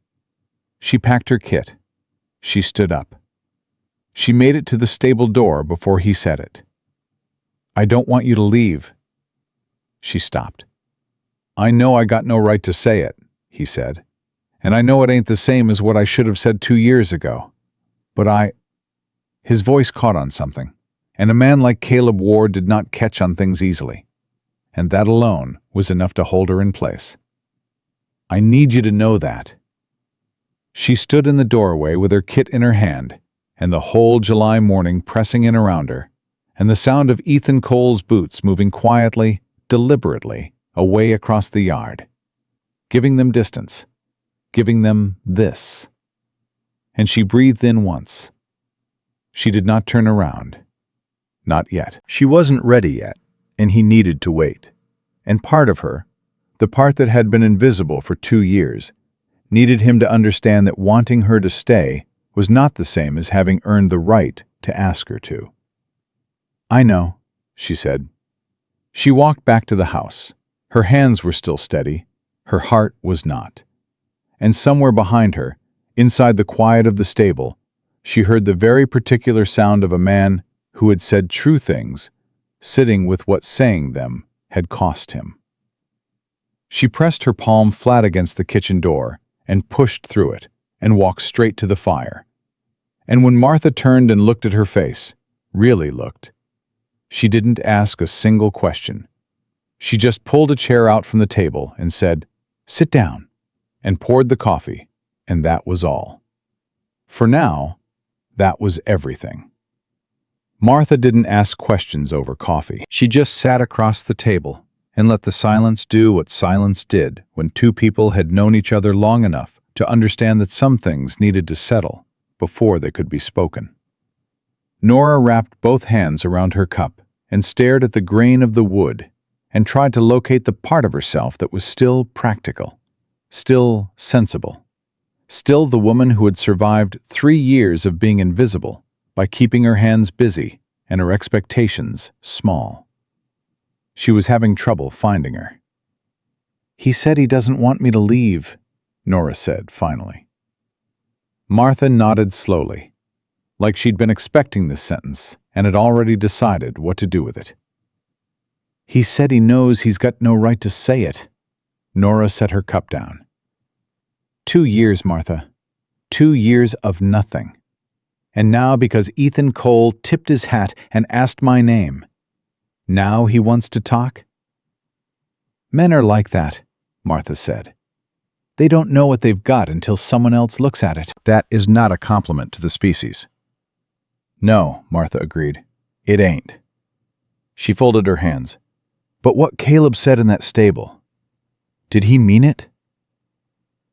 She packed her kit. She stood up. She made it to the stable door before he said it. "I don't want you to leave." She stopped. I know I got no right to say it, he said. And I know it ain't the same as what I should have said 2 years ago. But His voice caught on something, and a man like Caleb Ward did not catch on things easily. And that alone was enough to hold her in place. I need you to know that. She stood in the doorway with her kit in her hand, and the whole July morning pressing in around her, and the sound of Ethan Cole's boots moving quietly, deliberately, away across the yard, giving them distance, giving them this. And she breathed in once. She did not turn around. Not yet. She wasn't ready yet, and he needed to wait. And part of her, the part that had been invisible for 2 years, needed him to understand that wanting her to stay was not the same as having earned the right to ask her to. I know, she said. She walked back to the house. Her hands were still steady. Her heart was not. And somewhere behind her, inside the quiet of the stable, she heard the very particular sound of a man who had said true things, sitting with what saying them had cost him. She pressed her palm flat against the kitchen door and pushed through it and walked straight to the fire. And when Martha turned and looked at her face, really looked, she didn't ask a single question. She just pulled a chair out from the table and said, "Sit down," and poured the coffee, and that was all. For now, that was everything. Martha didn't ask questions over coffee. She just sat across the table and let the silence do what silence did when two people had known each other long enough to understand that some things needed to settle before they could be spoken. Nora wrapped both hands around her cup and stared at the grain of the wood and tried to locate the part of herself that was still practical, still sensible, still the woman who had survived 3 years of being invisible by keeping her hands busy and her expectations small. She was having trouble finding her. "He said he doesn't want me to leave," Nora said finally. Martha nodded slowly, like she'd been expecting this sentence and had already decided what to do with it. "He said he knows he's got no right to say it." Nora set her cup down. 2 years, Martha. 2 years of nothing. And now because Ethan Cole tipped his hat and asked my name, now he wants to talk? "Men are like that," Martha said. "They don't know what they've got until someone else looks at it." That is not a compliment to the species. "No," Martha agreed. "It ain't." She folded her hands. "But what Caleb said in that stable, did he mean it?"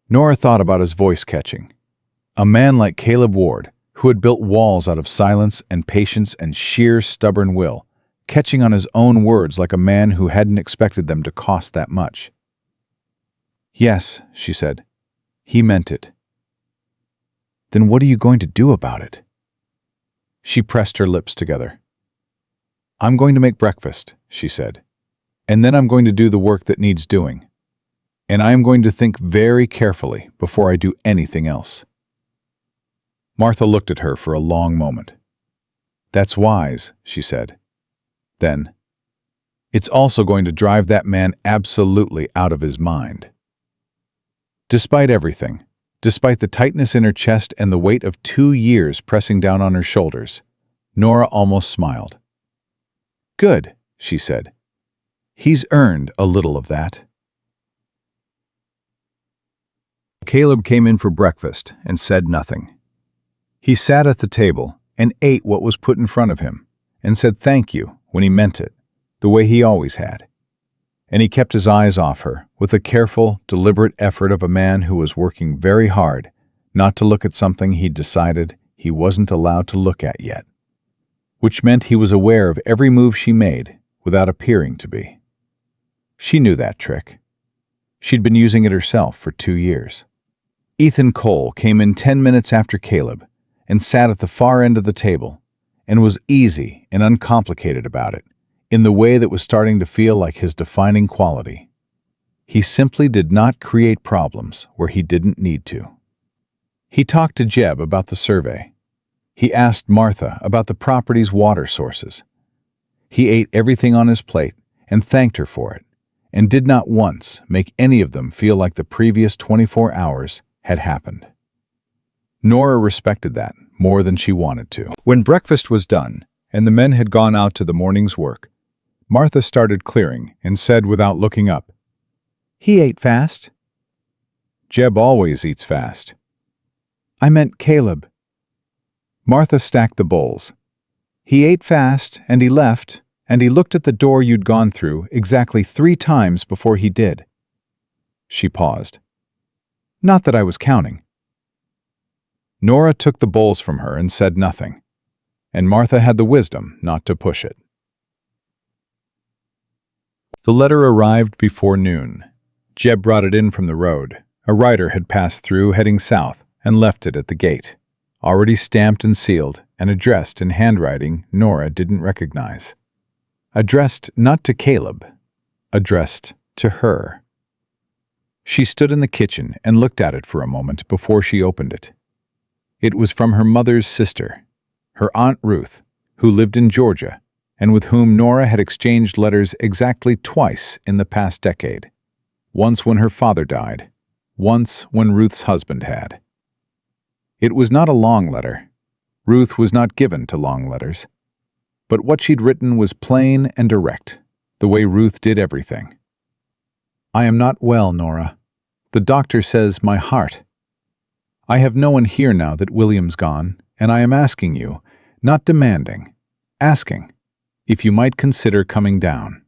Nora thought about his voice catching. A man like Caleb Ward, who had built walls out of silence and patience and sheer stubborn will, catching on his own words like a man who hadn't expected them to cost that much. "Yes," she said. "He meant it." "Then what are you going to do about it?" She pressed her lips together. "I'm going to make breakfast," she said. "And then I'm going to do the work that needs doing. And I am going to think very carefully before I do anything else." Martha looked at her for a long moment. "That's wise," she said. Then, "It's also going to drive that man absolutely out of his mind." Despite everything, despite the tightness in her chest and the weight of 2 years pressing down on her shoulders, Nora almost smiled. "Good," she said. "He's earned a little of that." Caleb came in for breakfast and said nothing. He sat at the table and ate what was put in front of him and said thank you when he meant it, the way he always had. And he kept his eyes off her with the careful, deliberate effort of a man who was working very hard not to look at something he'd decided he wasn't allowed to look at yet, which meant he was aware of every move she made without appearing to be. She knew that trick. She'd been using it herself for 2 years. Ethan Cole came in 10 minutes after Caleb and sat at the far end of the table and was easy and uncomplicated about it, in the way that was starting to feel like his defining quality. He simply did not create problems where he didn't need to. He talked to Jeb about the survey. He asked Martha about the property's water sources. He ate everything on his plate and thanked her for it, and did not once make any of them feel like the previous 24 hours had happened. Nora respected that more than she wanted to. When breakfast was done and the men had gone out to the morning's work, Martha started clearing and said without looking up, He ate fast. "Jeb always eats fast." I meant Caleb. Martha stacked the bowls. He ate fast, and he left, and he looked at the door you'd gone through exactly 3 times before he did. She paused. Not that I was counting. Nora took the bowls from her and said nothing, and Martha had the wisdom not to push it. The letter arrived before noon. Jeb brought it in from the road. A rider had passed through, heading south, and left it at the gate, already stamped and sealed, and addressed in handwriting Nora didn't recognize. Addressed not to Caleb, addressed to her. She stood in the kitchen and looked at it for a moment before she opened it. It was from her mother's sister, her Aunt Ruth, who lived in Georgia, and with whom Nora had exchanged letters exactly twice in the past decade. Once when her father died, once when Ruth's husband had. It was not a long letter. Ruth was not given to long letters. But what she'd written was plain and direct, the way Ruth did everything. I am not well, Nora. The doctor says my heart. I have no one here now that William's gone, and I am asking you, not demanding, asking, if you might consider coming down.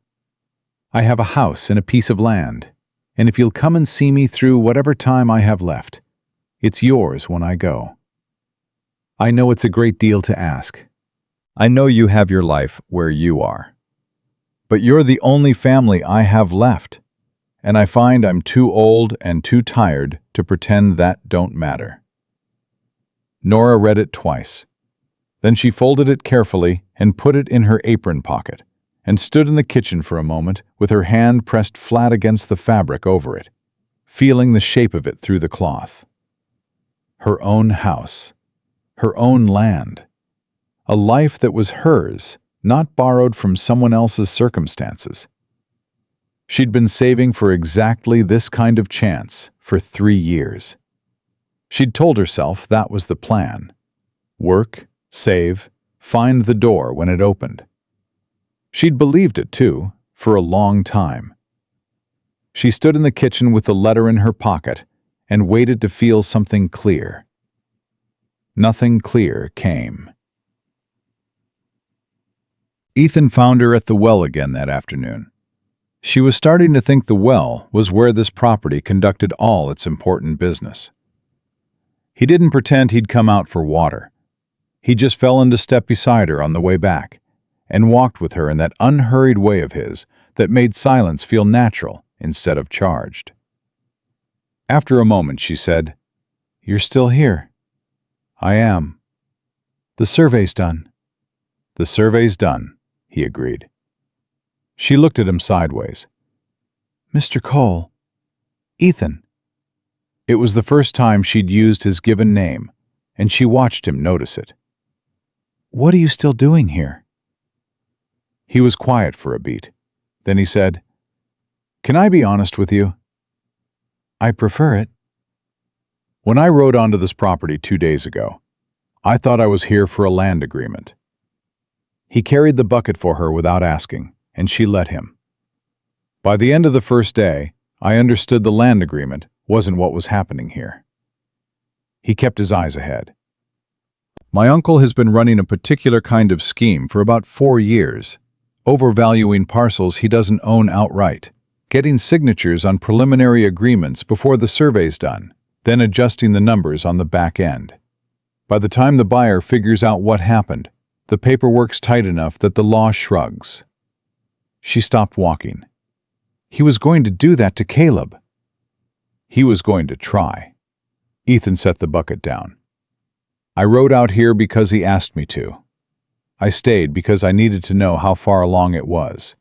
I have a house and a piece of land, and if you'll come and see me through whatever time I have left, it's yours when I go. I know it's a great deal to ask. I know you have your life where you are. But you're the only family I have left, and I find I'm too old and too tired to pretend that don't matter. Nora read it twice. Then she folded it carefully and put it in her apron pocket, and stood in the kitchen for a moment with her hand pressed flat against the fabric over it, feeling the shape of it through the cloth. Her own house, her own land, a life that was hers, not borrowed from someone else's circumstances. She'd been saving for exactly this kind of chance for 3 years. She'd told herself that was the plan. Work, save, find the door when it opened. She'd believed it, too, for a long time. She stood in the kitchen with the letter in her pocket and waited to feel something clear. Nothing clear came. Ethan found her at the well again that afternoon. She was starting to think the well was where this property conducted all its important business. He didn't pretend he'd come out for water. He just fell into step beside her on the way back, and walked with her in that unhurried way of his that made silence feel natural instead of charged. After a moment she said, "You're still here." "I am." "The survey's done." "The survey's done," he agreed. She looked at him sideways. "Mr. Cole." "Ethan." It was the first time she'd used his given name, and she watched him notice it. "What are you still doing here?" He was quiet for a beat. Then he said, "Can I be honest with you?" "I prefer it." "When I rode onto this property 2 days ago, I thought I was here for a land agreement." He carried the bucket for her without asking, and she let him. By the end of the first day, I understood the land agreement wasn't what was happening here. He kept his eyes ahead. "My uncle has been running a particular kind of scheme for about 4 years, overvaluing parcels he doesn't own outright, getting signatures on preliminary agreements before the survey's done, then adjusting the numbers on the back end. By the time the buyer figures out what happened, the paperwork's tight enough that the law shrugs." She stopped walking. He was going to do that to Caleb. He was going to try. Ethan set the bucket down. "I rode out here because he asked me to. I stayed because I needed to know how far along it was,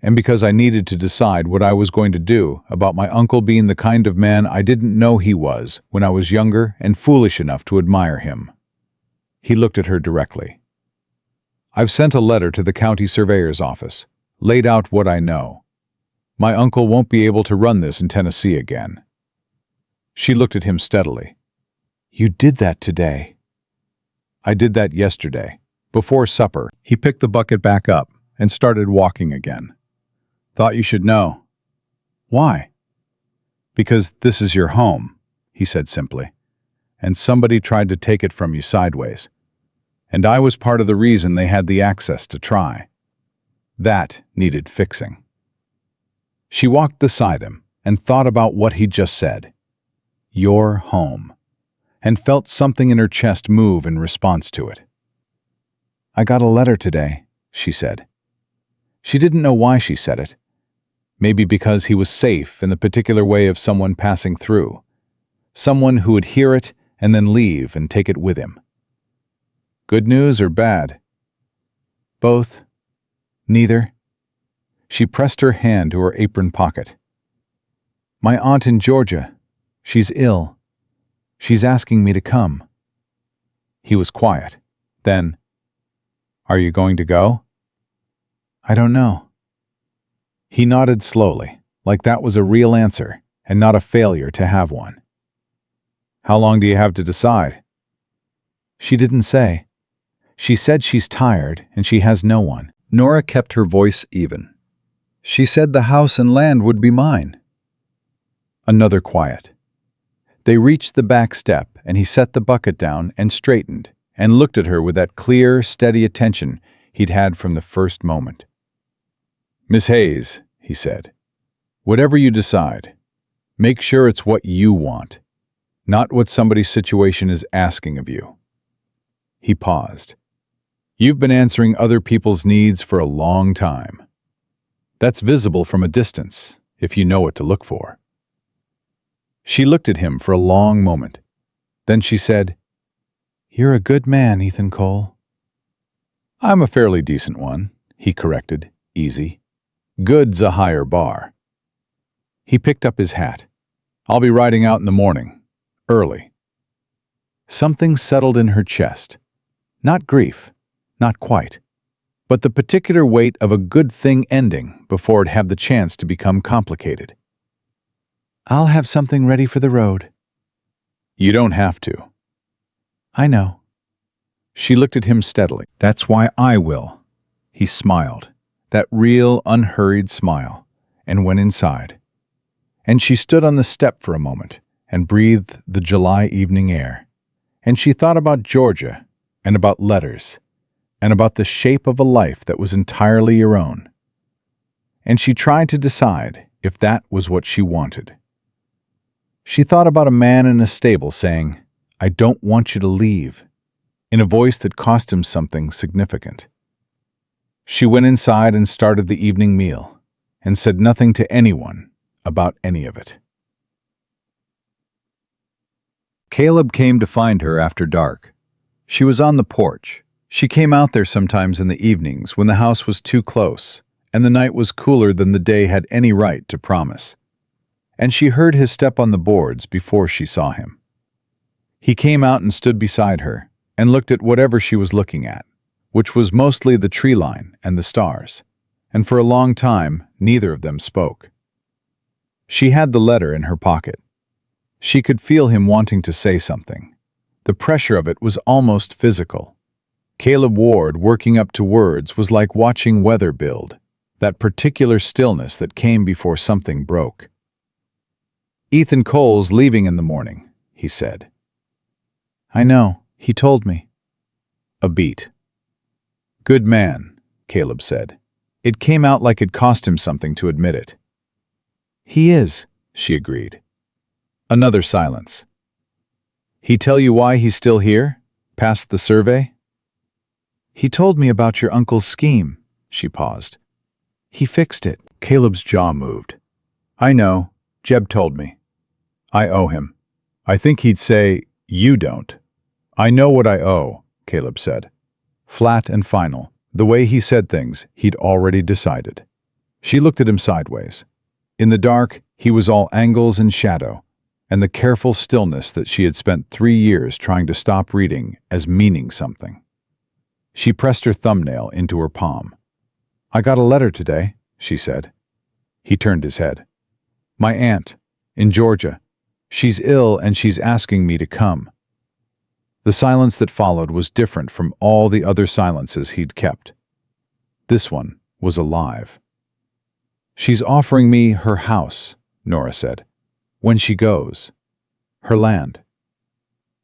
and because I needed to decide what I was going to do about my uncle being the kind of man I didn't know he was when I was younger and foolish enough to admire him." He looked at her directly. "I've sent a letter to the county surveyor's office, laid out what I know. My uncle won't be able to run this in Tennessee again." She looked at him steadily. "You did that today." "I did that yesterday, before supper." He picked the bucket back up and started walking again. "Thought you should know." "Why?" "Because this is your home," he said simply, "and somebody tried to take it from you sideways. And I was part of the reason they had the access to try. That needed fixing." She walked beside him and thought about what he'd just said. Your home. And felt something in her chest move in response to it. "I got a letter today," she said. She didn't know why she said it. Maybe because he was safe in the particular way of someone passing through. Someone who would hear it and then leave and take it with him. Good news or bad? Both. Neither. She pressed her hand to her apron pocket. "My aunt in Georgia. She's ill. She's asking me to come." He was quiet. Then, "Are you going to go?" "I don't know." He nodded slowly, like that was a real answer and not a failure to have one. "How long do you have to decide?" She didn't say. She said she's tired and she has no one. Nora kept her voice even. She said the house and land would be mine. Another quiet. They reached the back step and he set the bucket down and straightened and looked at her with that clear, steady attention he'd had from the first moment. "Miss Hayes," he said, "whatever you decide, make sure it's what you want, not what somebody's situation is asking of you." He paused. "You've been answering other people's needs for a long time. That's visible from a distance, if you know what to look for." She looked at him for a long moment. Then she said, "You're a good man, Ethan Cole." "I'm a fairly decent one," he corrected, easy. "Good's a higher bar." He picked up his hat. "I'll be riding out in the morning. Early." Something settled in her chest. Not grief, not quite, but the particular weight of a good thing ending before it had the chance to become complicated. "I'll have something ready for the road." "You don't have to." "I know." She looked at him steadily. "That's why I will." He smiled, that real, unhurried smile, and went inside. And she stood on the step for a moment and breathed the July evening air. And she thought about Georgia and about letters and about the shape of a life that was entirely your own. And she tried to decide if that was what she wanted. She thought about a man in a stable saying, "I don't want you to leave," in a voice that cost him something significant. She went inside and started the evening meal, and said nothing to anyone about any of it. Caleb came to find her after dark. She was on the porch. She came out there sometimes in the evenings when the house was too close, and the night was cooler than the day had any right to promise. And she heard his step on the boards before she saw him. He came out and stood beside her, and looked at whatever she was looking at, which was mostly the tree line and the stars, and for a long time neither of them spoke. She had the letter in her pocket. She could feel him wanting to say something. The pressure of it was almost physical. Caleb Ward working up to words was like watching weather build, that particular stillness that came before something broke. "Ethan Cole's leaving in the morning," he said. "I know, he told me." A beat. "Good man," Caleb said. It came out like it cost him something to admit it. "He is," she agreed. Another silence. "He tell you why he's still here? Past the survey?" "He told me about your uncle's scheme." She paused. "He fixed it." Caleb's jaw moved. "I know. Jeb told me. I owe him." I think he'd say, "You don't." "I know what I owe," Caleb said. Flat and final. The way he said things, he'd already decided. She looked at him sideways. In the dark, he was all angles and shadow, and the careful stillness that she had spent 3 years trying to stop reading as meaning something. She pressed her thumbnail into her palm. "I got a letter today," she said. He turned his head. My aunt, in Georgia. She's ill and she's asking me to come. The silence that followed was different from all the other silences he'd kept. This one was alive. She's offering me her house, Nora said, when she goes. Her land.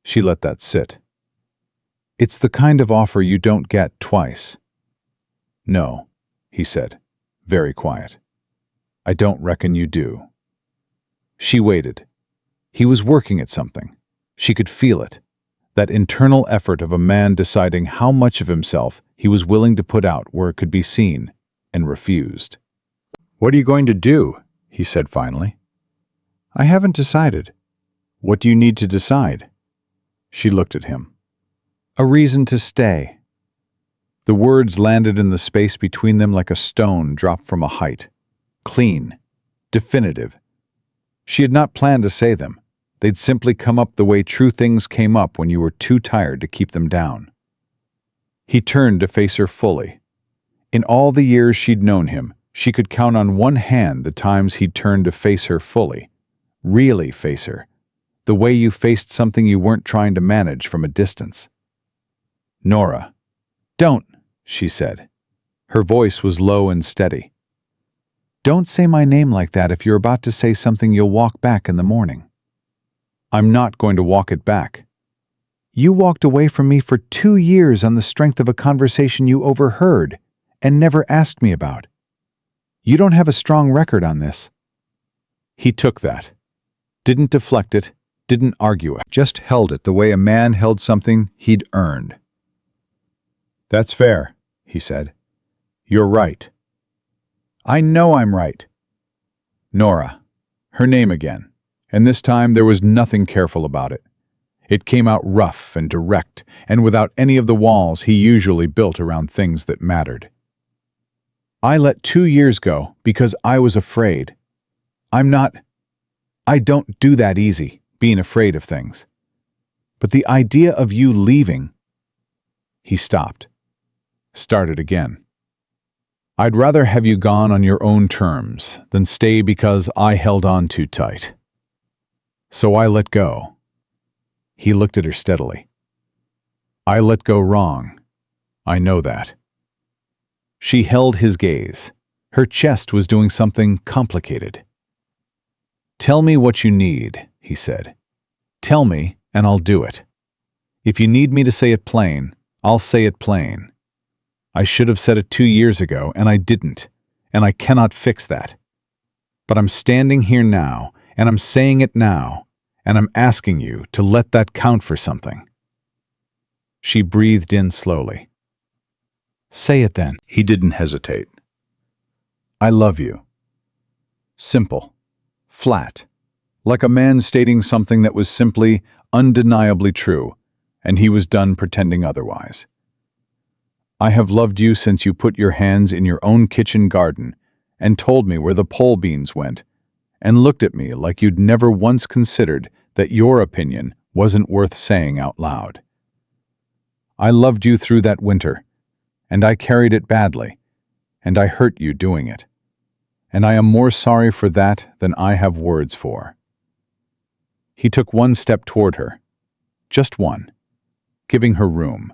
She let that sit. It's the kind of offer you don't get twice. No, he said, very quiet. I don't reckon you do. She waited. He was working at something. She could feel it. That internal effort of a man deciding how much of himself he was willing to put out where it could be seen, and refused. What are you going to do? He said finally. I haven't decided. What do you need to decide? She looked at him. A reason to stay. The words landed in the space between them like a stone dropped from a height. Clean. Definitive. She had not planned to say them. They'd simply come up the way true things came up when you were too tired to keep them down. He turned to face her fully. In all the years she'd known him, she could count on one hand the times he'd turned to face her fully. Really face her. The way you faced something you weren't trying to manage from a distance. Nora. Don't, she said. Her voice was low and steady. Don't say my name like that if you're about to say something you'll walk back in the morning. I'm not going to walk it back. You walked away from me for 2 years on the strength of a conversation you overheard and never asked me about. You don't have a strong record on this. He took that. Didn't deflect it, didn't argue it, just held it the way a man held something he'd earned. That's fair, he said. You're right. I know I'm right. Nora. Her name again. And this time there was nothing careful about it. It came out rough and direct, and without any of the walls he usually built around things that mattered. I let 2 years go because I was afraid. I don't do that easy, being afraid of things. But the idea of you leaving... He stopped. Started again. I'd rather have you gone on your own terms than stay because I held on too tight. So I let go. He looked at her steadily. I let go wrong. I know that. She held his gaze. Her chest was doing something complicated. Tell me what you need, he said. Tell me, and I'll do it. If you need me to say it plain, I'll say it plain. I should have said it 2 years ago, and I didn't, and I cannot fix that. But I'm standing here now, and I'm saying it now, and I'm asking you to let that count for something. She breathed in slowly. Say it then. He didn't hesitate. I love you. Simple. Flat. Like a man stating something that was simply, undeniably true, and he was done pretending otherwise. I have loved you since you put your hands in your own kitchen garden and told me where the pole beans went, and looked at me like you'd never once considered that your opinion wasn't worth saying out loud. I loved you through that winter, and I carried it badly, and I hurt you doing it, and I am more sorry for that than I have words for. He took one step toward her, just one, giving her room,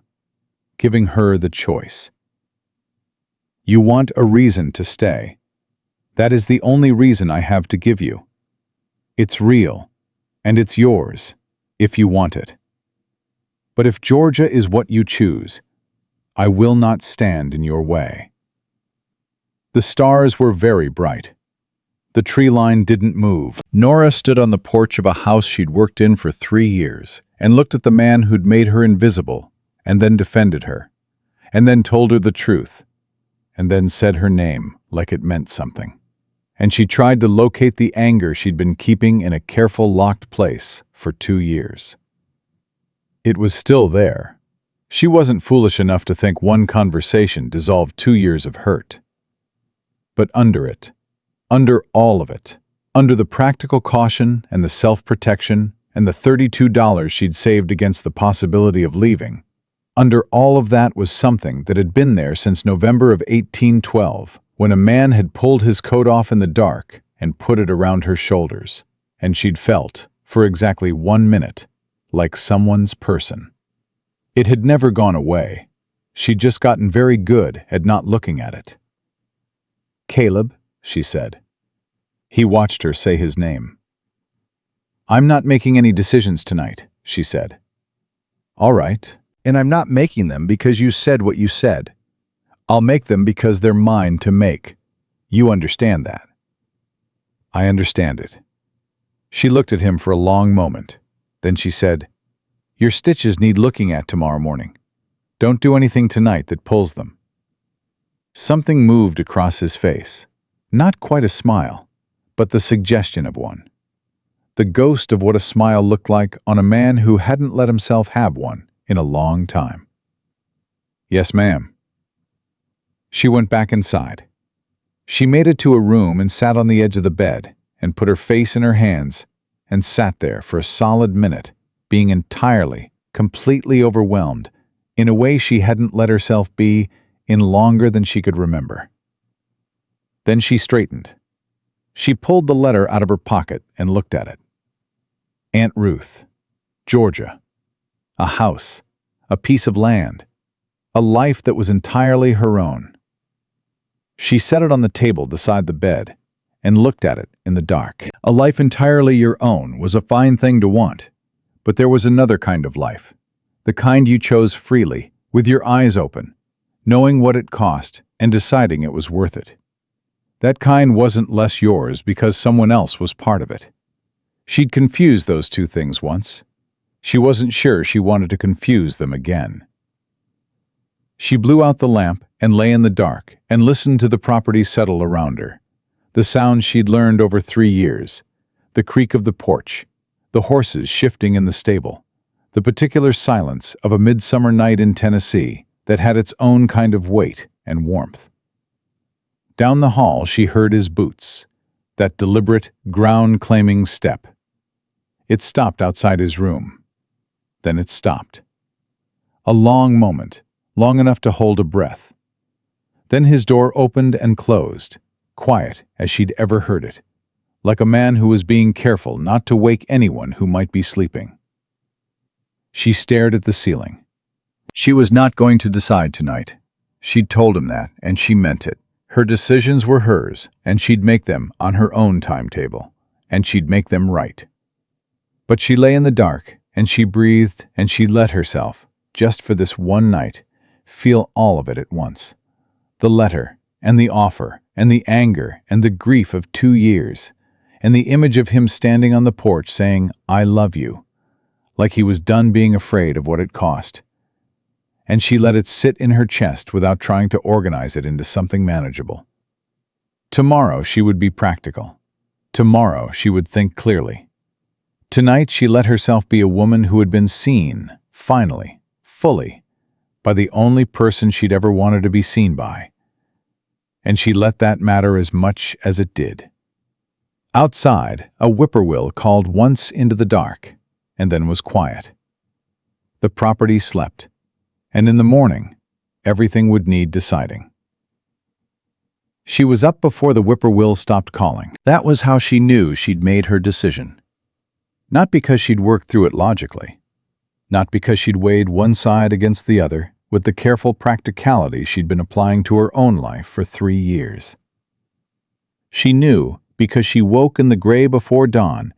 giving her the choice. You want a reason to stay. That is the only reason I have to give you. It's real, and it's yours, if you want it. But if Georgia is what you choose, I will not stand in your way. The stars were very bright. The tree line didn't move. Nora stood on the porch of a house she'd worked in for 3 years and looked at the man who'd made her invisible, and then defended her, and then told her the truth, and then said her name like it meant something. And she tried to locate the anger she'd been keeping in a careful locked place for 2 years. It was still there. She wasn't foolish enough to think one conversation dissolved 2 years of hurt. But under it, under all of it, under the practical caution and the self-protection and the $32 she'd saved against the possibility of leaving, under all of that was something that had been there since November of 1812, when a man had pulled his coat off in the dark and put it around her shoulders, and she'd felt, for exactly 1 minute, like someone's person. It had never gone away. She'd just gotten very good at not looking at it. "Caleb," she said. He watched her say his name. "I'm not making any decisions tonight," she said. "All right. And I'm not making them because you said what you said. I'll make them because they're mine to make. You understand that?" "I understand it." She looked at him for a long moment. Then she said, "Your stitches need looking at tomorrow morning. Don't do anything tonight that pulls them." Something moved across his face. Not quite a smile, but the suggestion of one. The ghost of what a smile looked like on a man who hadn't let himself have one in a long time. "Yes, ma'am." She went back inside. She made it to a room and sat on the edge of the bed and put her face in her hands and sat there for a solid minute, being entirely, completely overwhelmed in a way she hadn't let herself be in longer than she could remember. Then she straightened. She pulled the letter out of her pocket and looked at it. Aunt Ruth, Georgia. A house, a piece of land, a life that was entirely her own. She set it on the table beside the bed and looked at it in the dark. A life entirely your own was a fine thing to want, but there was another kind of life, the kind you chose freely, with your eyes open, knowing what it cost and deciding it was worth it. That kind wasn't less yours because someone else was part of it. She'd confused those two things once. She wasn't sure she wanted to confuse them again. She blew out the lamp and lay in the dark and listened to the property settle around her. The sounds she'd learned over 3 years, the creak of the porch, the horses shifting in the stable, the particular silence of a midsummer night in Tennessee that had its own kind of weight and warmth. Down the hall she heard his boots, that deliberate, ground-claiming step. It stopped outside his room. Then it stopped. A long moment, long enough to hold a breath. Then his door opened and closed, quiet as she'd ever heard it, like a man who was being careful not to wake anyone who might be sleeping. She stared at the ceiling. She was not going to decide tonight. She'd told him that, and she meant it. Her decisions were hers, and she'd make them on her own timetable, and she'd make them right. But she lay in the dark, and she breathed, and she let herself, just for this one night, feel all of it at once. The letter, and the offer, and the anger, and the grief of 2 years, and the image of him standing on the porch saying, "I love you," like he was done being afraid of what it cost. And she let it sit in her chest without trying to organize it into something manageable. Tomorrow she would be practical. Tomorrow she would think clearly. Tonight she let herself be a woman who had been seen, finally, fully, by the only person she'd ever wanted to be seen by. And she let that matter as much as it did. Outside, a whippoorwill called once into the dark, and then was quiet. The property slept, and in the morning, everything would need deciding. She was up before the whippoorwill stopped calling. That was how she knew she'd made her decision. Not because she'd worked through it logically. Not because she'd weighed one side against the other with the careful practicality she'd been applying to her own life for 3 years. She knew because she woke in the gray before dawn,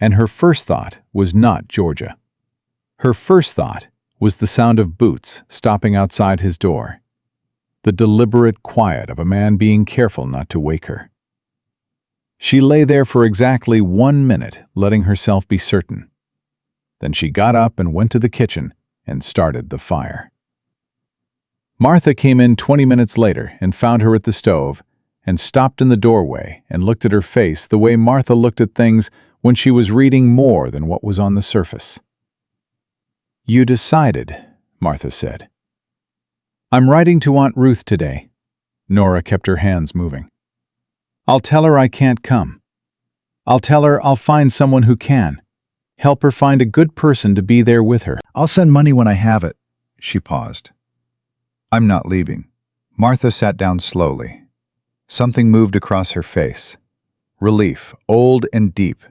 and her first thought was not Georgia. Her first thought was the sound of boots stopping outside his door, the deliberate quiet of a man being careful not to wake her. She lay there for exactly 1 minute, letting herself be certain. Then she got up and went to the kitchen and started the fire. Martha came in 20 minutes later and found her at the stove and stopped in the doorway and looked at her face the way Martha looked at things when she was reading more than what was on the surface. "You decided," Martha said. "I'm writing to Aunt Ruth today." Nora kept her hands moving. "I'll tell her I can't come. I'll tell her I'll find someone who can. Help her find a good person to be there with her. I'll send money when I have it." She paused. "I'm not leaving." Martha sat down slowly. Something moved across her face. Relief, old and deep,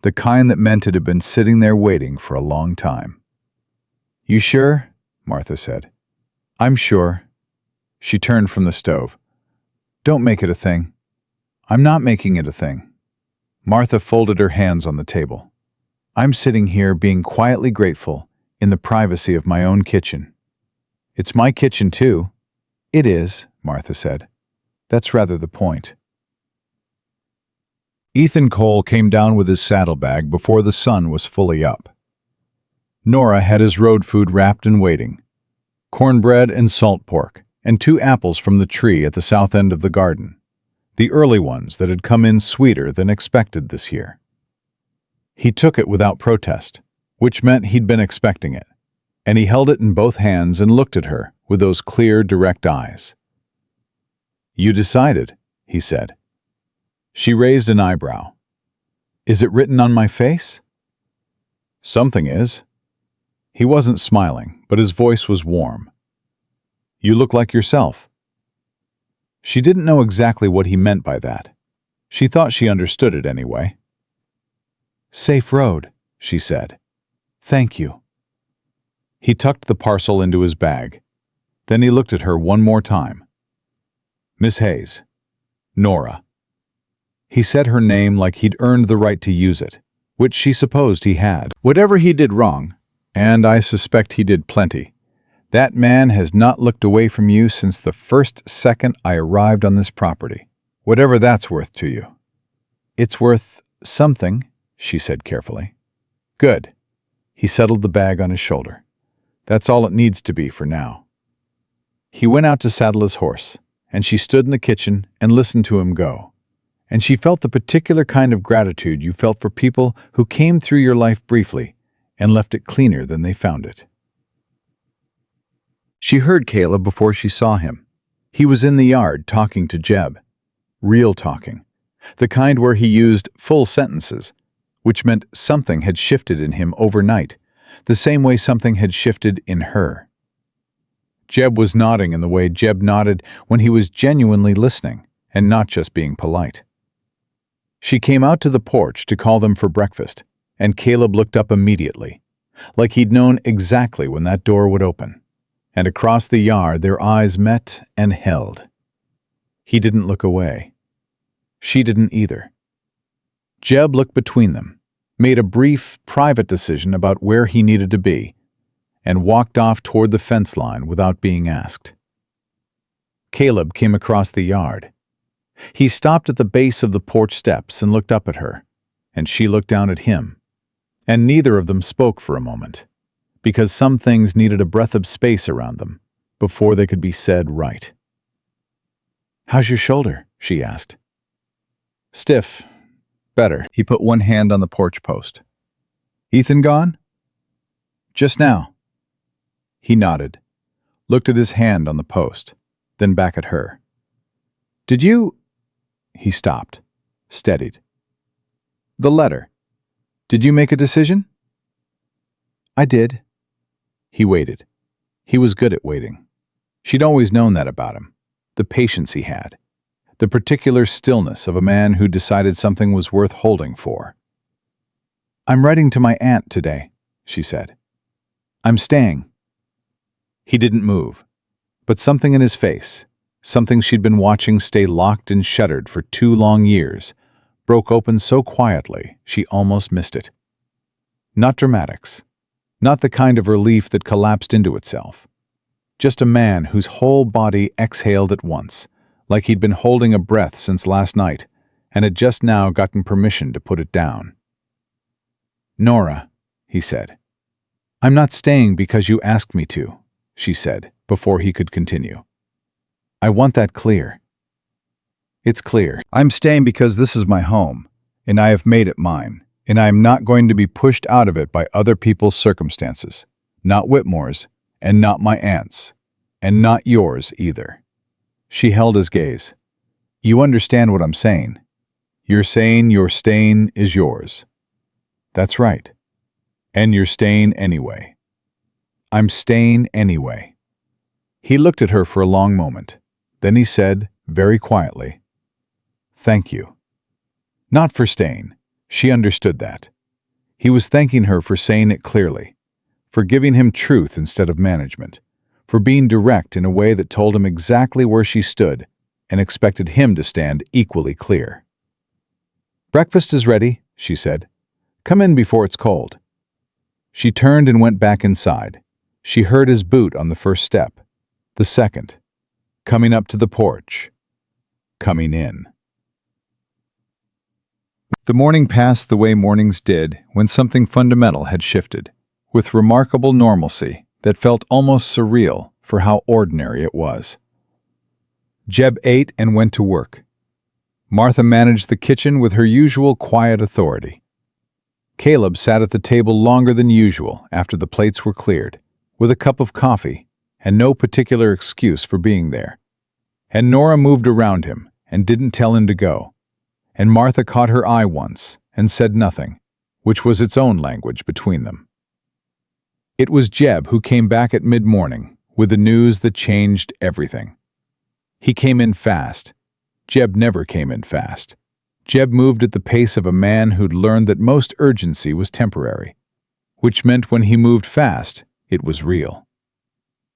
the kind that meant it had been sitting there waiting for a long time. "You sure?" Martha said. "I'm sure." She turned from the stove. "Don't make it a thing." "I'm not making it a thing." Martha folded her hands on the table. "I'm sitting here being quietly grateful in the privacy of my own kitchen." "It's my kitchen, too." "It is," Martha said. "That's rather the point." Ethan Cole came down with his saddlebag before the sun was fully up. Nora had his road food wrapped and waiting: cornbread and salt pork, and 2 apples from the tree at the south end of the garden, the early ones that had come in sweeter than expected this year. He took it without protest, which meant he'd been expecting it, and he held it in both hands and looked at her with those clear, direct eyes. "You decided," he said. She raised an eyebrow. "Is it written on my face?" "Something is." He wasn't smiling, but his voice was warm. "You look like yourself." She didn't know exactly what he meant by that. She thought she understood it anyway. "Safe road," she said. "Thank you." He tucked the parcel into his bag. Then he looked at her one more time. "Miss Hayes. Nora." He said her name like he'd earned the right to use it, which she supposed he had. "Whatever he did wrong, and I suspect he did plenty, that man has not looked away from you since the first second I arrived on this property, whatever that's worth to you." "It's worth something," she said carefully. "Good." He settled the bag on his shoulder. "That's all it needs to be for now." He went out to saddle his horse, and she stood in the kitchen and listened to him go. And she felt the particular kind of gratitude you felt for people who came through your life briefly and left it cleaner than they found it. She heard Caleb before she saw him. He was in the yard talking to Jeb. Real talking. The kind where he used full sentences, which meant something had shifted in him overnight, the same way something had shifted in her. Jeb was nodding in the way Jeb nodded when he was genuinely listening and not just being polite. She came out to the porch to call them for breakfast, and Caleb looked up immediately, like he'd known exactly when that door would open. And across the yard their eyes met and held. He didn't look away. She didn't either. Jeb looked between them, made a brief, private decision about where he needed to be, and walked off toward the fence line without being asked. Caleb came across the yard. He stopped at the base of the porch steps and looked up at her, and she looked down at him, and neither of them spoke for a moment, because some things needed a breath of space around them before they could be said right. "How's your shoulder?" she asked. "Stiff. Better." He put one hand on the porch post. "Ethan gone?" "Just now." He nodded, looked at his hand on the post, then back at her. "Did you—" He stopped, steadied. "The letter. Did you make a decision?" "I did." He waited. He was good at waiting. She'd always known that about him, the patience he had, the particular stillness of a man who decided something was worth holding for. "I'm writing to my aunt today," she said. "I'm staying." He didn't move, but something in his face, something she'd been watching stay locked and shuttered for 2 long years, broke open so quietly she almost missed it. Not dramatics, not the kind of relief that collapsed into itself. Just a man whose whole body exhaled at once, like he'd been holding a breath since last night and had just now gotten permission to put it down. "Nora," he said. "I'm not staying because you asked me to," she said, before he could continue. "I want that clear." "It's clear. I'm staying because this is my home, and I have made it mine, and I am not going to be pushed out of it by other people's circumstances, not Whitmore's, and not my aunt's, and not yours either." She held his gaze. "You understand what I'm saying? You're saying your staying is yours." "That's right. And you're staying anyway." "I'm staying anyway." He looked at her for a long moment. Then he said, very quietly, thank you. Not for staying. She understood that. He was thanking her for saying it clearly, for giving him truth instead of management, for being direct in a way that told him exactly where she stood and expected him to stand equally clear. "Breakfast is ready," she said. "Come in before it's cold." She turned and went back inside. She heard his boot on the first step, the second, coming up to the porch, coming in. The morning passed the way mornings did when something fundamental had shifted, with remarkable normalcy that felt almost surreal for how ordinary it was. Jeb ate and went to work. Martha managed the kitchen with her usual quiet authority. Caleb sat at the table longer than usual after the plates were cleared, with a cup of coffee and no particular excuse for being there. And Nora moved around him and didn't tell him to go. And Martha caught her eye once and said nothing, which was its own language between them. It was Jeb who came back at mid-morning with the news that changed everything. He came in fast. Jeb never came in fast. Jeb moved at the pace of a man who'd learned that most urgency was temporary, which meant when he moved fast, it was real.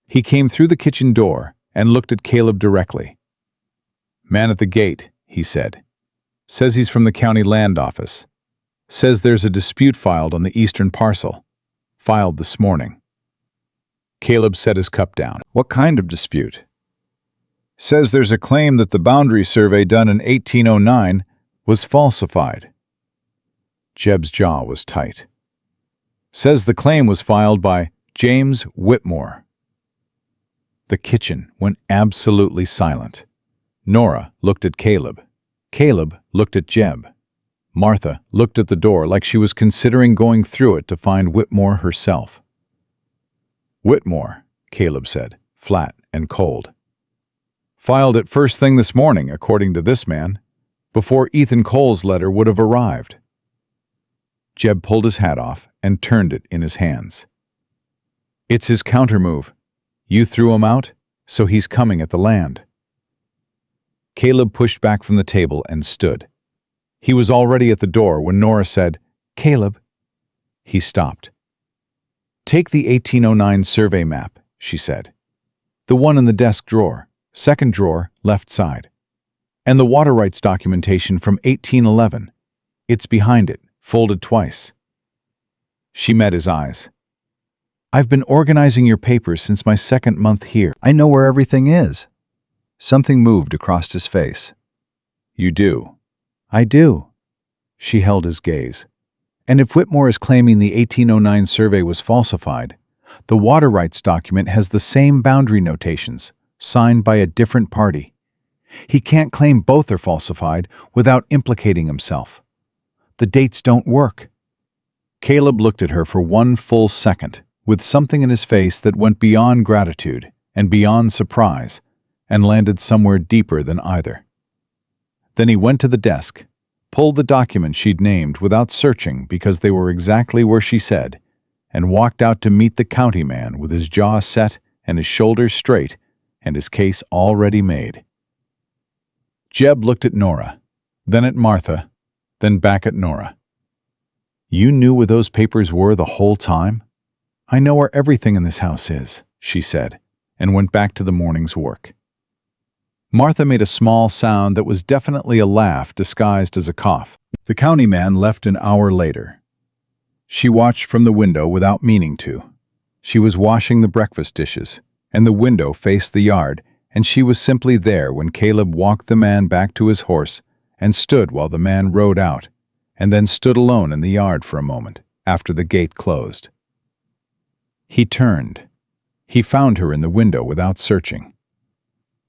He came through the kitchen door and looked at Caleb directly. "Man at the gate," he said. "Says he's from the county land office. Says there's a dispute filed on the eastern parcel. Filed this morning." Caleb set his cup down. "What kind of dispute?" "Says there's a claim that the boundary survey done in 1809 was falsified." Jeb's jaw was tight. "Says the claim was filed by James Whitmore." The kitchen went absolutely silent. Nora looked at Caleb. Caleb looked at Jeb. Martha looked at the door like she was considering going through it to find Whitmore herself. "Whitmore," Caleb said, flat and cold. "Filed it first thing this morning, according to this man, before Ethan Cole's letter would have arrived." Jeb pulled his hat off and turned it in his hands. "It's his countermove. You threw him out, so he's coming at the land." Caleb pushed back from the table and stood. He was already at the door when Nora said, "Caleb." He stopped. "Take the 1809 survey map," she said. "The one in the desk drawer, second drawer, left side. And the water rights documentation from 1811. It's behind it, folded twice." She met his eyes. "I've been organizing your papers since my second month here. I know where everything is." Something moved across his face. "You do?" "I do." She held his gaze. "And if Whitmore is claiming the 1809 survey was falsified, the water rights document has the same boundary notations, signed by a different party. He can't claim both are falsified without implicating himself. The dates don't work." Caleb looked at her for one full second, with something in his face that went beyond gratitude and beyond surprise, and landed somewhere deeper than either. Then he went to the desk, pulled the documents she'd named without searching because they were exactly where she said, and walked out to meet the county man with his jaw set and his shoulders straight and his case already made. Jeb looked at Nora, then at Martha, then back at Nora. "You knew where those papers were the whole time?" "I know where everything in this house is," she said, and went back to the morning's work. Martha made a small sound that was definitely a laugh disguised as a cough. The county man left an hour later. She watched from the window without meaning to. She was washing the breakfast dishes, and the window faced the yard, and she was simply there when Caleb walked the man back to his horse and stood while the man rode out, and then stood alone in the yard for a moment after the gate closed. He turned. He found her in the window without searching.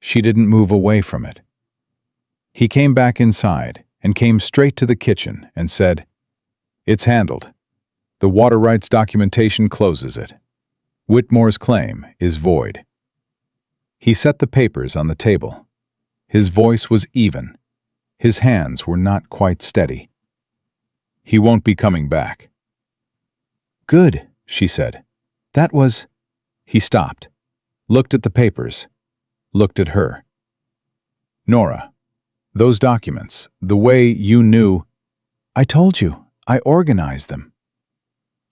She didn't move away from it. He came back inside and came straight to the kitchen and said, "It's handled. The water rights documentation closes it. Whitmore's claim is void." He set the papers on the table. His voice was even. His hands were not quite steady. "He won't be coming back." "Good," she said. "That was—" He stopped, looked at the papers, looked at her. "Nora, Those documents, the way you knew. I told you, I organized them.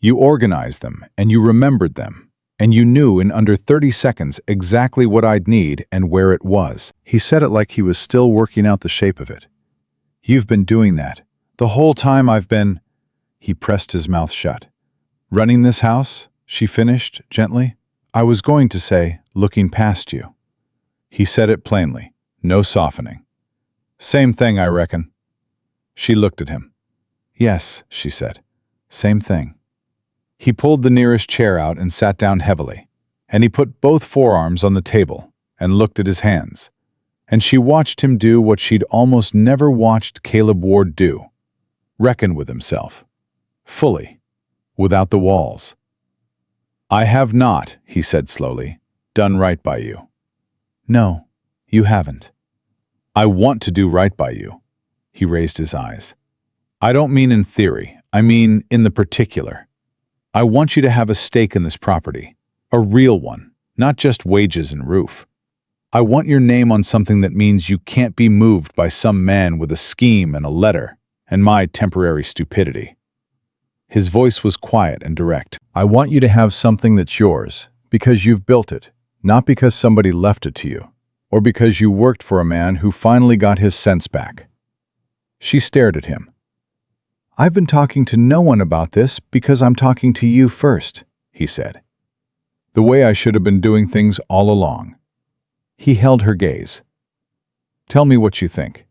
You organized them, and you remembered them, and you knew in under 30 seconds exactly what I'd need and where it was. He said it like he was still working out the shape of it. You've been doing that. The whole time I've been... He pressed his mouth shut. Running this house, she finished gently. I was going to say, looking past you. He said it plainly, no softening. Same thing, I reckon. She looked at him. Yes, she said. Same thing. He pulled the nearest chair out and sat down heavily, and he put both forearms on the table and looked at his hands, and she watched him do what she'd almost never watched Caleb Ward do, reckon with himself, fully, without the walls. I have not, he said slowly, done right by you. No, you haven't. I want to do right by you. He raised his eyes. I don't mean in theory, I mean in the particular. I want you to have a stake in this property, a real one, not just wages and roof. I want your name on something that means you can't be moved by some man with a scheme and a letter and my temporary stupidity. His voice was quiet and direct. I want you to have something that's yours, because you've built it, not because somebody left it to you, or because you worked for a man who finally got his sense back. She stared at him. I've been talking to no one about this because I'm talking to you first, he said. The way I should have been doing things all along. He held her gaze. Tell me what you think.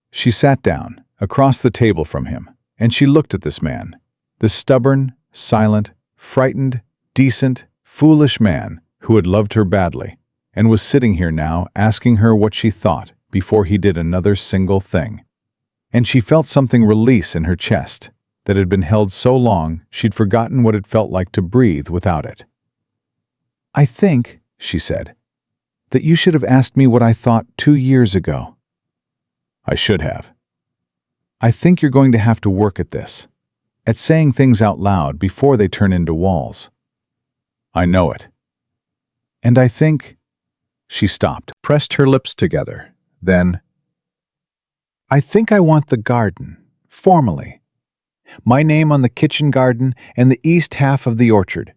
She sat down, across the table from him, and she looked at this man, this stubborn, silent, frightened, decent, foolish man who had loved her badly, and was sitting here now asking her what she thought before he did another single thing. And she felt something release in her chest that had been held so long she'd forgotten what it felt like to breathe without it. I think, she said, that you should have asked me what I thought 2 years ago. I should have. I think you're going to have to work at this, at saying things out loud before they turn into walls. I know it. And I think... She stopped, pressed her lips together, then... I think I want the garden, formally. My name on the kitchen garden and the east half of the orchard,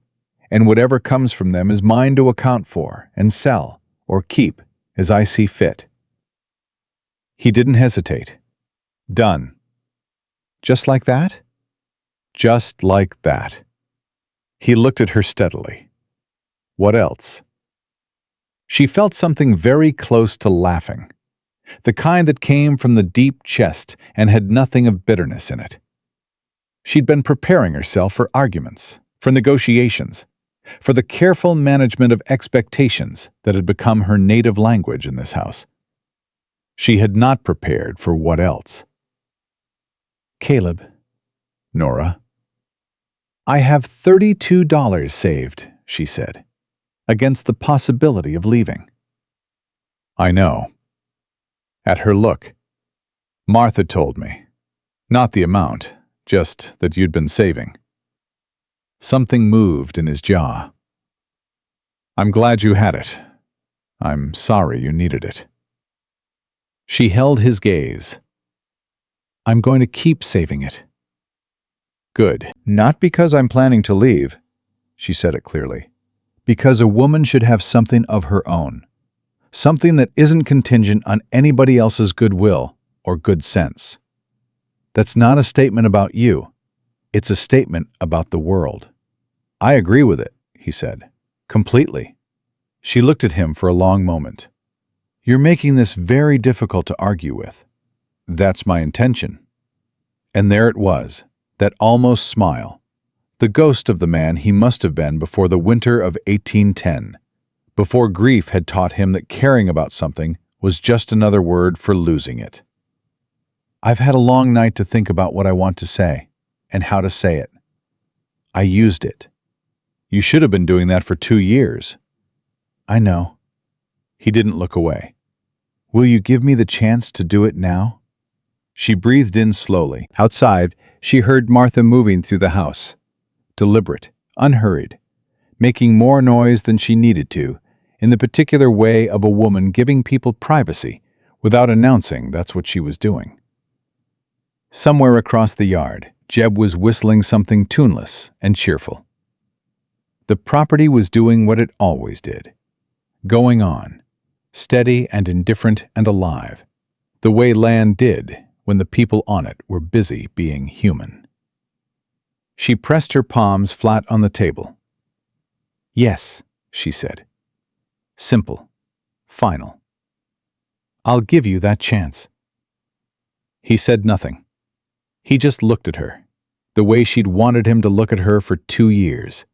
and whatever comes from them is mine to account for and sell or keep as I see fit. He didn't hesitate. Done. Just like that? Just like that. He looked at her steadily. What else? She felt something very close to laughing. The kind that came from the deep chest and had nothing of bitterness in it. She'd been preparing herself for arguments, for negotiations, for the careful management of expectations that had become her native language in this house. She had not prepared for what else. Caleb, Nora, I have $32 saved, she said, against the possibility of leaving. I know. At her look. Martha told me. Not the amount, just that you'd been saving. Something moved in his jaw. I'm glad you had it. I'm sorry you needed it. She held his gaze. I'm going to keep saving it. Good. Not because I'm planning to leave, she said it clearly. Because a woman should have something of her own. Something that isn't contingent on anybody else's goodwill or good sense. That's not a statement about you. It's a statement about the world. I agree with it, he said. Completely. She looked at him for a long moment. You're making this very difficult to argue with. That's my intention. And there it was, that almost smile, the ghost of the man he must have been before the winter of 1810. Before grief had taught him that caring about something was just another word for losing it. I've had a long night to think about what I want to say, and how to say it. I used it. You should have been doing that for 2 years. I know. He didn't look away. Will you give me the chance to do it now? She breathed in slowly. Outside, she heard Martha moving through the house. Deliberate, unhurried, making more noise than she needed to, in the particular way of a woman giving people privacy Without announcing, that's what she was doing. Somewhere across the yard, Jeb was whistling something tuneless and cheerful. The property was doing what it always did, going on, steady and indifferent and alive, the way land did when the people on it were busy being human. She pressed her palms flat on the table. "Yes," she said. "Simple. Final. I'll give you that chance." He said nothing. He just looked at her, the way she'd wanted him to look at her for 2 years,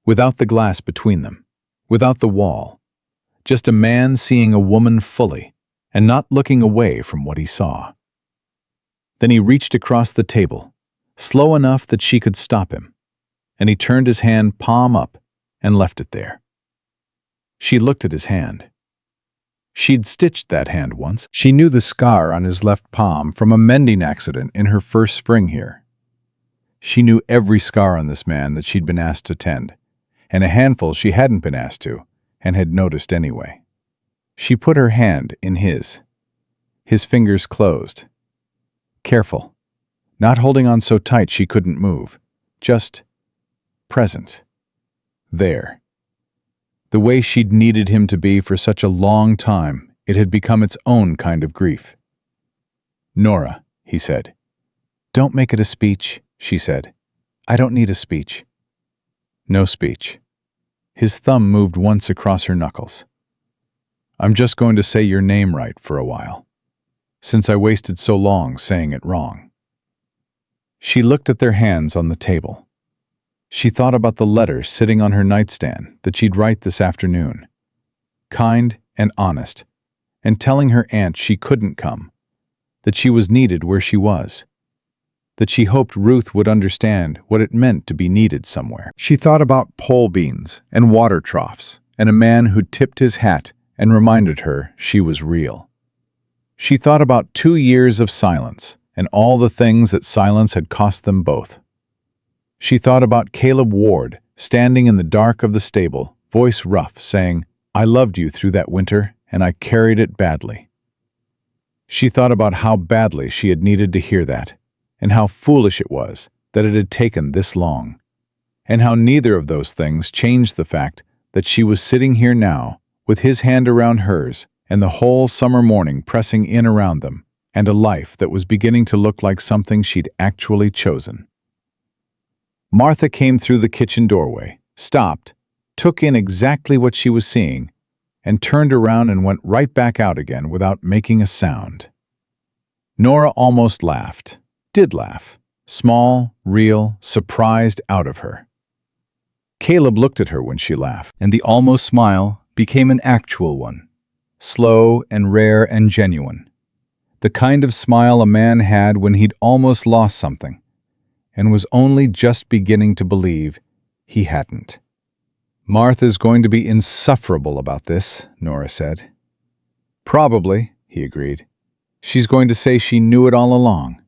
without the glass between them, without the wall, just a man seeing a woman fully and not looking away from what he saw. Then he reached across the table, slow enough that she could stop him, and he turned his hand palm up and left it there. She looked at his hand. She'd stitched that hand once. She knew the scar on his left palm from a mending accident in her first spring here. She knew every scar on this man that she'd been asked to tend, and a handful she hadn't been asked to and had noticed anyway. She put her hand in his. His fingers closed. Careful, not holding on so tight she couldn't move, just present. There. The way she'd needed him to be for such a long time, it had become its own kind of grief. "Nora," he said. "Don't make it a speech," she said. "I don't need a speech." No speech. His thumb moved once across her knuckles. "I'm just going to say your name right for a while, since I wasted so long saying it wrong." She looked at their hands on the table. She thought about the letter sitting on her nightstand that she'd write this afternoon. Kind and honest, and telling her aunt she couldn't come, that she was needed where she was, that she hoped Ruth would understand what it meant to be needed somewhere. She thought about pole beans and water troughs and a man who tipped his hat and reminded her she was real. She thought about 2 years of silence and all the things that silence had cost them both. She thought about Caleb Ward standing in the dark of the stable, voice rough, saying, "I loved you through that winter, and I carried it badly." She thought about how badly she had needed to hear that, and how foolish it was that it had taken this long, and how neither of those things changed the fact that she was sitting here now, with his hand around hers, and the whole summer morning pressing in around them, and a life that was beginning to look like something she'd actually chosen. Martha came through the kitchen doorway, stopped, took in exactly what she was seeing, and turned around and went right back out again without making a sound. Nora almost laughed, did laugh, small, real, surprised out of her. Caleb looked at her when she laughed, And the almost smile became an actual one, slow and rare and genuine. The kind of smile a man had when he'd almost lost something, and was only just beginning to believe he hadn't. "Martha's going to be insufferable about this," Nora said. "Probably," he agreed. "She's going to say she knew it all along."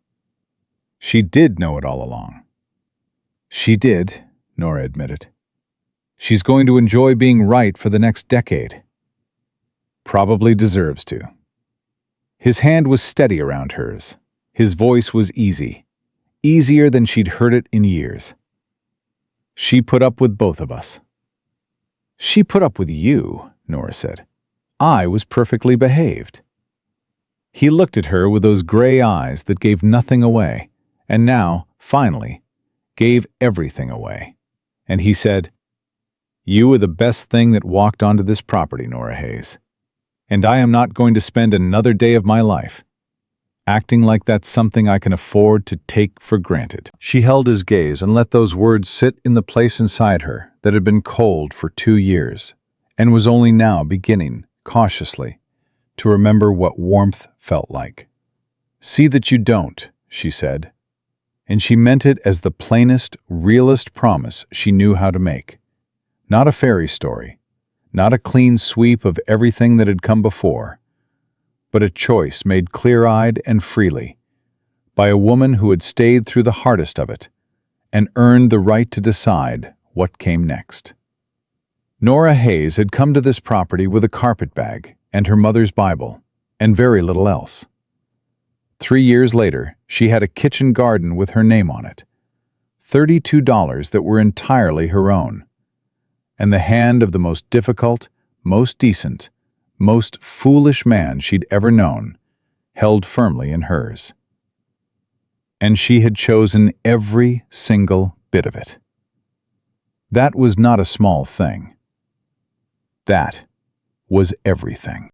She did know it all along. She did, Nora admitted. She's going to enjoy being right for the next decade. Probably deserves to. His hand was steady around hers. His voice was easy. Easier than she'd heard it in years. "She put up with both of us." "She put up with you," Nora said. "I was perfectly behaved." He looked at her with those gray eyes that gave nothing away, and now, finally, gave everything away. And he said, "You were the best thing that walked onto this property, Nora Hayes. And I am not going to spend another day of my life acting like that's something I can afford to take for granted." She held his gaze and let those words sit in the place inside her that had been cold for 2 years, and was only now beginning, cautiously, to remember what warmth felt like. "See that you don't," she said, and she meant it as the plainest, realest promise she knew how to make. Not a fairy story, not a clean sweep of everything that had come before, but a choice made clear-eyed and freely, by a woman who had stayed through the hardest of it, and earned the right to decide what came next. Nora Hayes had come to this property with a carpet bag and her mother's Bible, and very little else. 3 years later, she had a kitchen garden with her name on it, $32 that were entirely her own, and the hand of the most difficult, most decent, most foolish man she'd ever known held firmly in hers. And she had chosen every single bit of it. That was not a small thing. That was everything.